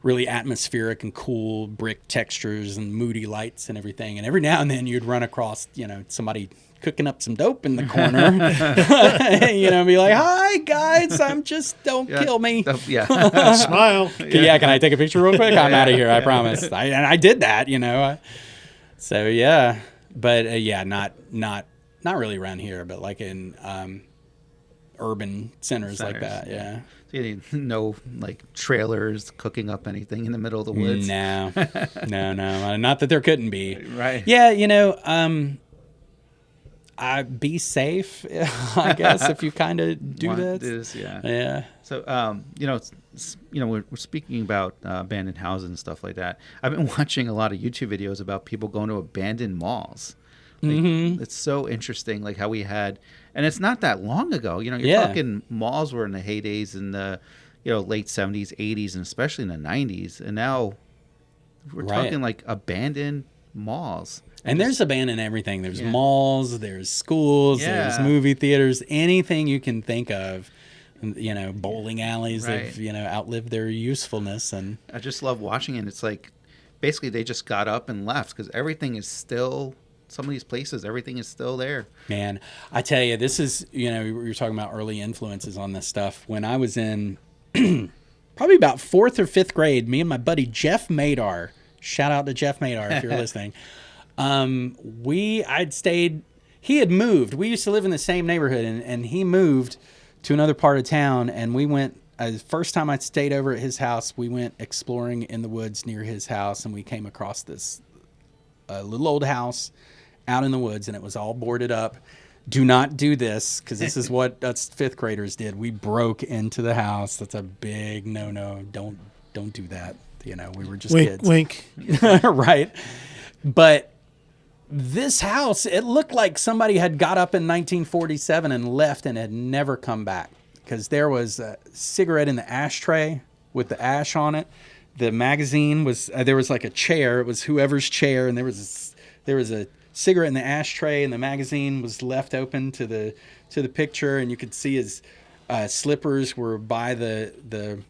really atmospheric and cool, brick textures and moody lights and everything. And every now and then you'd run across, somebody cooking up some dope in the corner, be like, "Hi guys, don't kill me." Yeah. Smile. Yeah, can I take a picture real quick? I'm out of here, I promise. And I did that, So yeah, but not really around here, but like in urban centers like that. Yeah. So you need no like trailers cooking up anything in the middle of the woods. No, not that there couldn't be. Right. Yeah, be safe, I guess, if you kind of do that. Yeah. So, we're speaking about abandoned houses and stuff like that. I've been watching a lot of YouTube videos about people going to abandoned malls. Like, it's so interesting, like how we had, and it's not that long ago. You're talking malls were in the heydays in the, late 70s, 80s, and especially in the 90s. And now we're talking like abandoned malls. And there's abandoned everything. There's malls, there's schools, there's movie theaters, anything you can think of. Bowling alleys have, outlived their usefulness. And I just love watching it. It's like basically they just got up and left because everything is still, some of these places, everything is still there. Man, I tell you, this is, you're talking about early influences on this stuff. When I was in probably about 4th or 5th grade, me and my buddy Jeff Madar, shout out to Jeff Madar if you're listening. He had moved. We used to live in the same neighborhood, and he moved to another part of town, and we went, the first time I stayed over at his house, we went exploring in the woods near his house, and we came across this little old house out in the woods, and it was all boarded up. Do not do this, because this is what us 5th graders did. We broke into the house. That's a big no-no. Don't do that. We were just kids. Wink. Right. But this house, it looked like somebody had got up in 1947 and left and had never come back, because there was a cigarette in the ashtray with the ash on it. The magazine was, there was like a chair. It was whoever's chair, and there was a cigarette in the ashtray, and the magazine was left open to the picture, and you could see his slippers were by the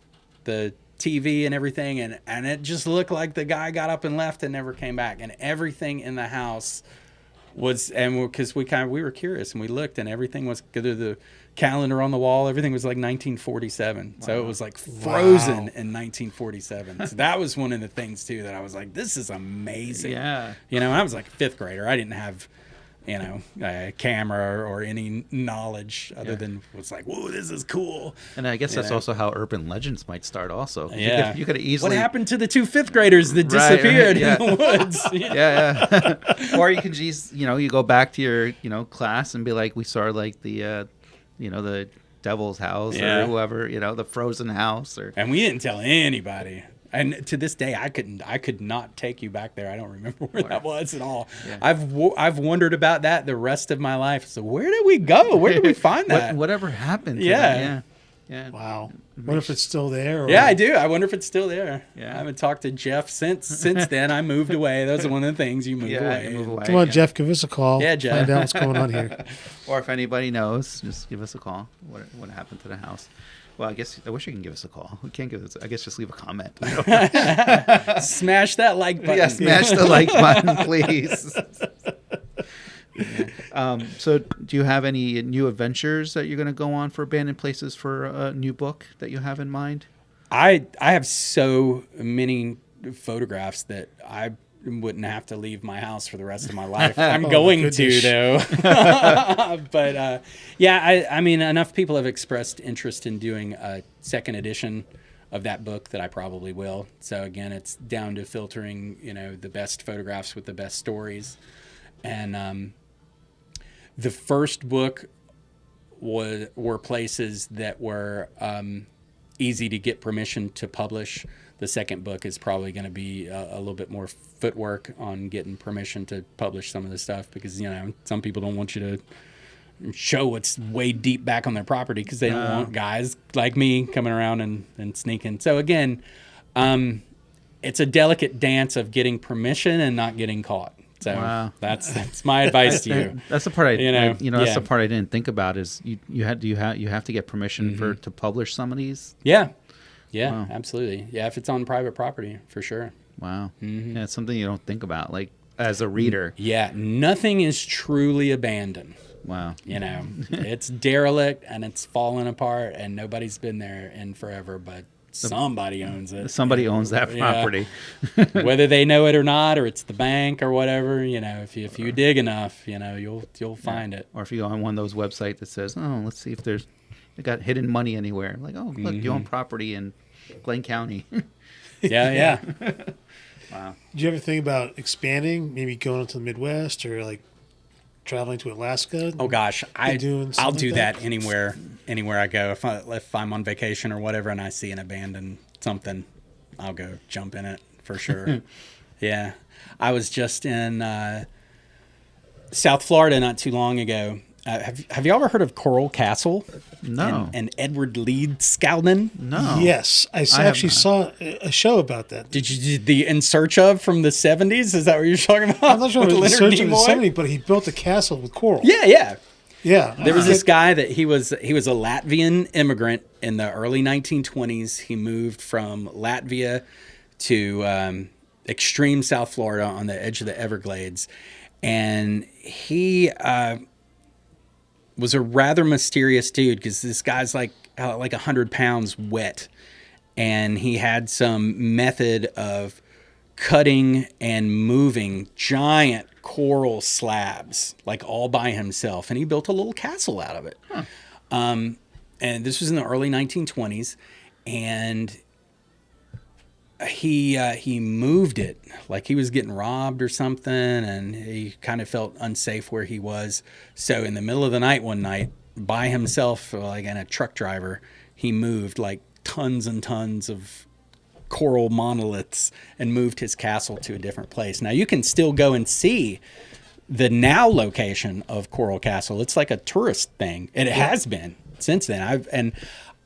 TV and everything, and it just looked like the guy got up and left and never came back. And everything in the house was, and because we were curious, and we looked, and everything was, the calendar on the wall, everything was like 1947. Wow. So it was like frozen in 1947. So that was one of the things too that I was like, this is amazing. Yeah. I was like a 5th grader. I didn't have a camera or any knowledge other than what's like, whoa, this is cool. And I guess that's also how urban legends might start also. Yeah. You could easily... What happened to the 2 5th graders that disappeared in the woods? Yeah. Or you can just, you go back to your, class and be like, we saw like the devil's house or whoever, the frozen house. And we didn't tell anybody. And to this day, I could not take you back there. I don't remember where that was at all. Yeah. I've wondered about that the rest of my life. So where did we go? Where did we find that? Whatever happened to that? Yeah. Wow. Wonder if it's still there. Or... Yeah, I do. I wonder if it's still there. Yeah. I haven't talked to Jeff since then. I moved away. That was one of the things. You move away. Come on, Jeff, give us a call. Yeah, Jeff. Find out what's going on here. Or if anybody knows, just give us a call. What happened to the house? Well, I wish you can give us a call. We can't give us. I guess just leave a comment. Smash that like button. Yeah, smash the like button, please. So do you have any new adventures that you're going to go on for Abandoned Places for a new book that you have in mind? I have so many photographs that I wouldn't have to leave my house for the rest of my life. I'm going to, though. But yeah, I mean, enough people have expressed interest in doing a second edition of that book that I probably will. So again, it's down to filtering, the best photographs with the best stories. And the first book were places that were easy to get permission to publish. The second book is probably going to be a little bit more footwork on getting permission to publish some of the stuff because, some people don't want you to show what's way deep back on their property because they don't want guys like me coming around and sneaking. So again, it's a delicate dance of getting permission and not getting caught. So that's my advice to you. That's the part that's the part I didn't think about is you have to get permission to publish some of these. Yeah. Wow. Absolutely. Yeah, if it's on private property, for sure. Wow. Mm-hmm. Yeah, it's something you don't think about, like as a reader. Yeah, nothing is truly abandoned. Wow. It's derelict and it's fallen apart and nobody's been there in forever, but somebody owns it. Somebody owns that property. Whether they know it or not, or it's the bank or whatever, if you dig enough, you'll find it. Or if you go on one of those websites that says, "Oh, let's see if they got hidden money anywhere." Like, "Oh, look, you own property in Glenn County." Yeah. Wow. Did you ever think about expanding, maybe going into the Midwest or like traveling to Alaska? Oh gosh, I'll do that anywhere I go. If I'm on vacation or whatever and I see an abandoned something, I'll go jump in it for sure. Yeah. I was just in South Florida not too long ago. Have you ever heard of Coral Castle? No. And Edward Leedskalnin? No. Yes, I actually saw a show about that. Did the In Search Of from the 70s? Is that what you're talking about? I'm not sure if it was In Search of the 70s, but he built a castle with coral. Yeah. There was this guy that he was a Latvian immigrant in the early 1920s. He moved from Latvia to extreme South Florida on the edge of the Everglades, and he was a rather mysterious dude because this guy's like 100 pounds wet, and he had some method of cutting and moving giant coral slabs like all by himself, and he built a little castle out of it. And this was in the early 1920s, and he moved it like he was getting robbed or something, and he kind of felt unsafe where he was. So in the middle of the night one night, by himself, like in a truck driver, he moved like tons and tons of coral monoliths and moved his castle to a different place. Now you can still go and see the now location of Coral Castle. It's like a tourist thing. It has been since then.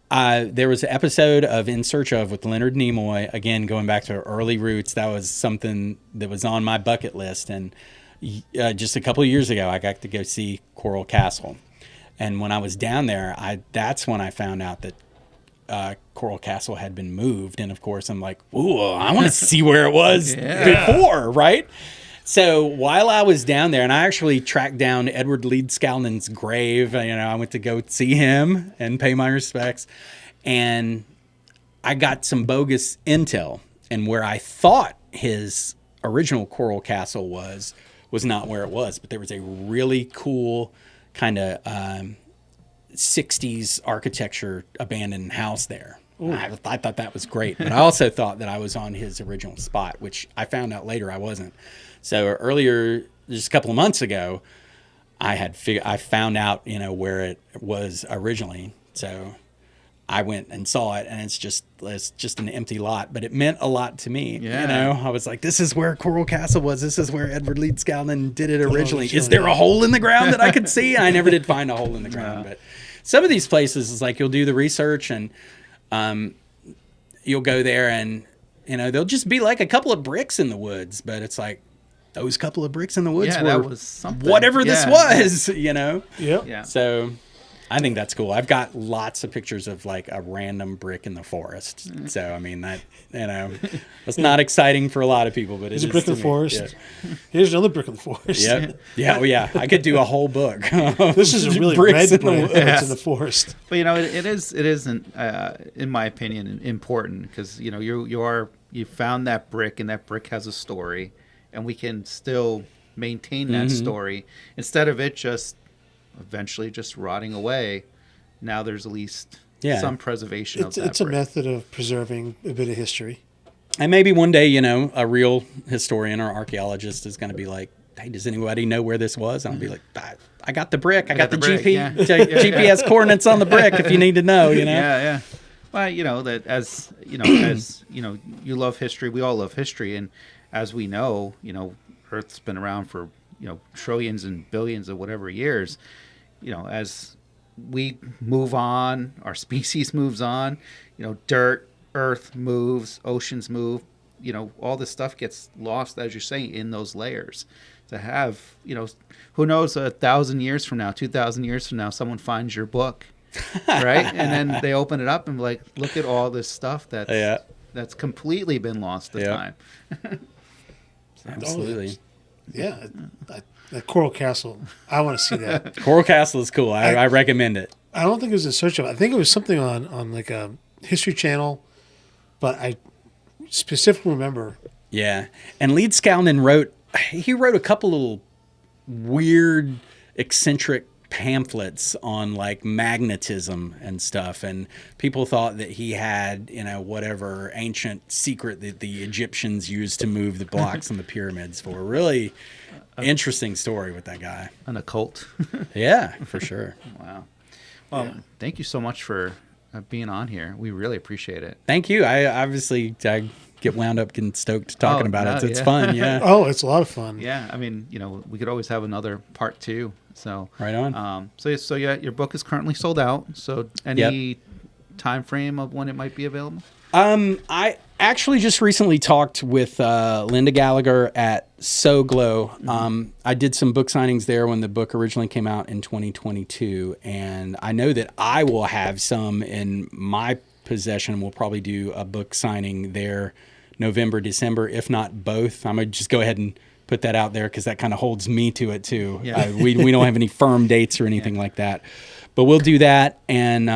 There was an episode of In Search Of with Leonard Nimoy, again, going back to early roots. That was something that was on my bucket list. And just a couple of years ago, I got to go see Coral Castle. And when I was down there, that's when I found out that Coral Castle had been moved. And of course, I'm like, ooh, I want to see where it was before, right? So while I was down there, and I actually tracked down Edward Leedskalnin's grave, I went to go see him and pay my respects, and I got some bogus intel. And where I thought his original Coral Castle was not where it was, but there was a really cool kind of 60s architecture abandoned house there. I thought that was great, but I also thought that I was on his original spot, which I found out later I wasn't. So earlier, just a couple of months ago, I found out, where it was originally. So I went and saw it, and it's just an empty lot, but it meant a lot to me. Yeah. I was like, this is where Coral Castle was. This is where Edward Leedskalnin did it originally. Is there a hole in the ground that I could see? I never did find a hole in the ground, but some of these places is like you'll do the research and you'll go there and they'll just be like a couple of bricks in the woods, but it's like those couple of bricks in the woods were that was something. whatever this was. Yep. Yeah. So I think that's cool. I've got lots of pictures of like a random brick in the forest. So I mean that that's not exciting for a lot of people, but There's a brick in the forest. Yeah. Here's another brick in the forest. Yep. Yeah. Oh yeah. I could do a whole book. This is a really Bricks red in the brick woods. that's in the forest. But it isn't in my opinion important, because you found that brick, and that brick has a story, and we can still maintain that story instead of it just eventually just rotting away. Now there's at least some preservation of that It's a brick. method of preserving a bit of history. And maybe one day, a real historian or archaeologist is going to be like, hey, does anybody know where this was? And I'll be like, I got the brick. I got the brick, GPS coordinates on the brick if you need to know, Yeah. Well, that as you love history, we all love history, and as we know, Earth's been around for trillions and billions of whatever years. As we move on, our species moves on. Dirt, earth moves, oceans move. All this stuff gets lost, as you say, in those layers. To have, who knows, 1,000 years from now, 2,000 years from now, someone finds your book, right? And then they open it up and be like, look at all this stuff that's completely been lost to time. Absolutely. Yeah. That Coral Castle, I want to see that. Coral Castle is cool. I recommend it. I don't think it was in search of. I think it was something on like a History Channel, but I specifically remember. Yeah, and Leeds Scowden wrote a couple little weird, eccentric pamphlets on like magnetism and stuff, and people thought that he had whatever ancient secret that the Egyptians used to move the blocks and the pyramids for. Really interesting story with that guy. An occult. Yeah, for sure. Wow. Well, thank you so much for being on here. We really appreciate it. Thank you. I get wound up getting stoked talking about it. It's yeah. fun. Yeah. Oh, it's a lot of fun. Yeah, I mean, we could always have another part 2. So Right on. So your book is currently sold out. So any time frame of when it might be available? I actually just recently talked with Linda Gallagher at So Glow. I did some book signings there when the book originally came out in 2022, and I know that I will have some in my possession. We'll probably do a book signing there November, December, if not both. I'm going to just go ahead and put that out there because that kind of holds me to it too. Yeah. We don't have any firm dates or anything like that, but we'll do that. And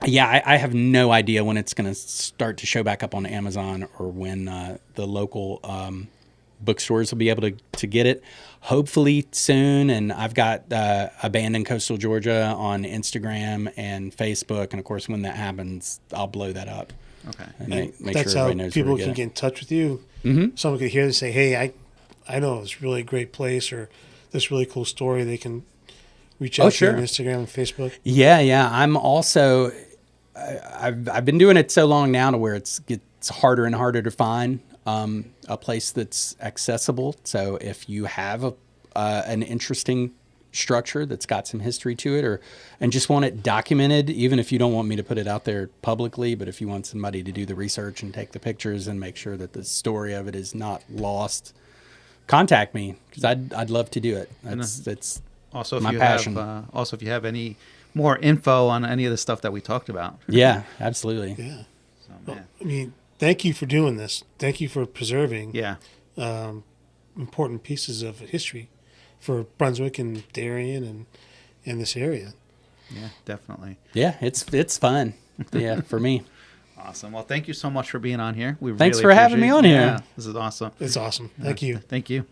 I have no idea when it's going to start to show back up on Amazon or when the local bookstores will be able to get it. Hopefully soon. And I've got Abandoned Coastal Georgia on Instagram and Facebook. And of course, when that happens, I'll blow that up. Okay. And make That's sure how everybody knows people where to can get get in touch with you. Mm-hmm. Someone could hear this and say, hey, I know this really great place or this really cool story. They can reach out to you on Instagram and Facebook. Yeah. I'm also, I've been doing it so long now to where it's harder and harder to find a place that's accessible. So if you have an interesting structure that's got some history to it, and just want it documented, even if you don't want me to put it out there publicly, but if you want somebody to do the research and take the pictures and make sure that the story of it is not lost, contact me because I'd love to do it. That's also if my you passion. Also, if you have any more info on any of the stuff that we talked about. Yeah, absolutely. Yeah. So, Well, man. I mean, thank you for doing this. Thank you for preserving Yeah. important pieces of history for Brunswick and Darien and in this area. Yeah, definitely. Yeah, it's fun. Yeah, for me. Awesome. Well, thank you so much for being on here. Thanks really for having me appreciate- on here. Yeah, this is awesome. It's awesome. Thank you. Thank you.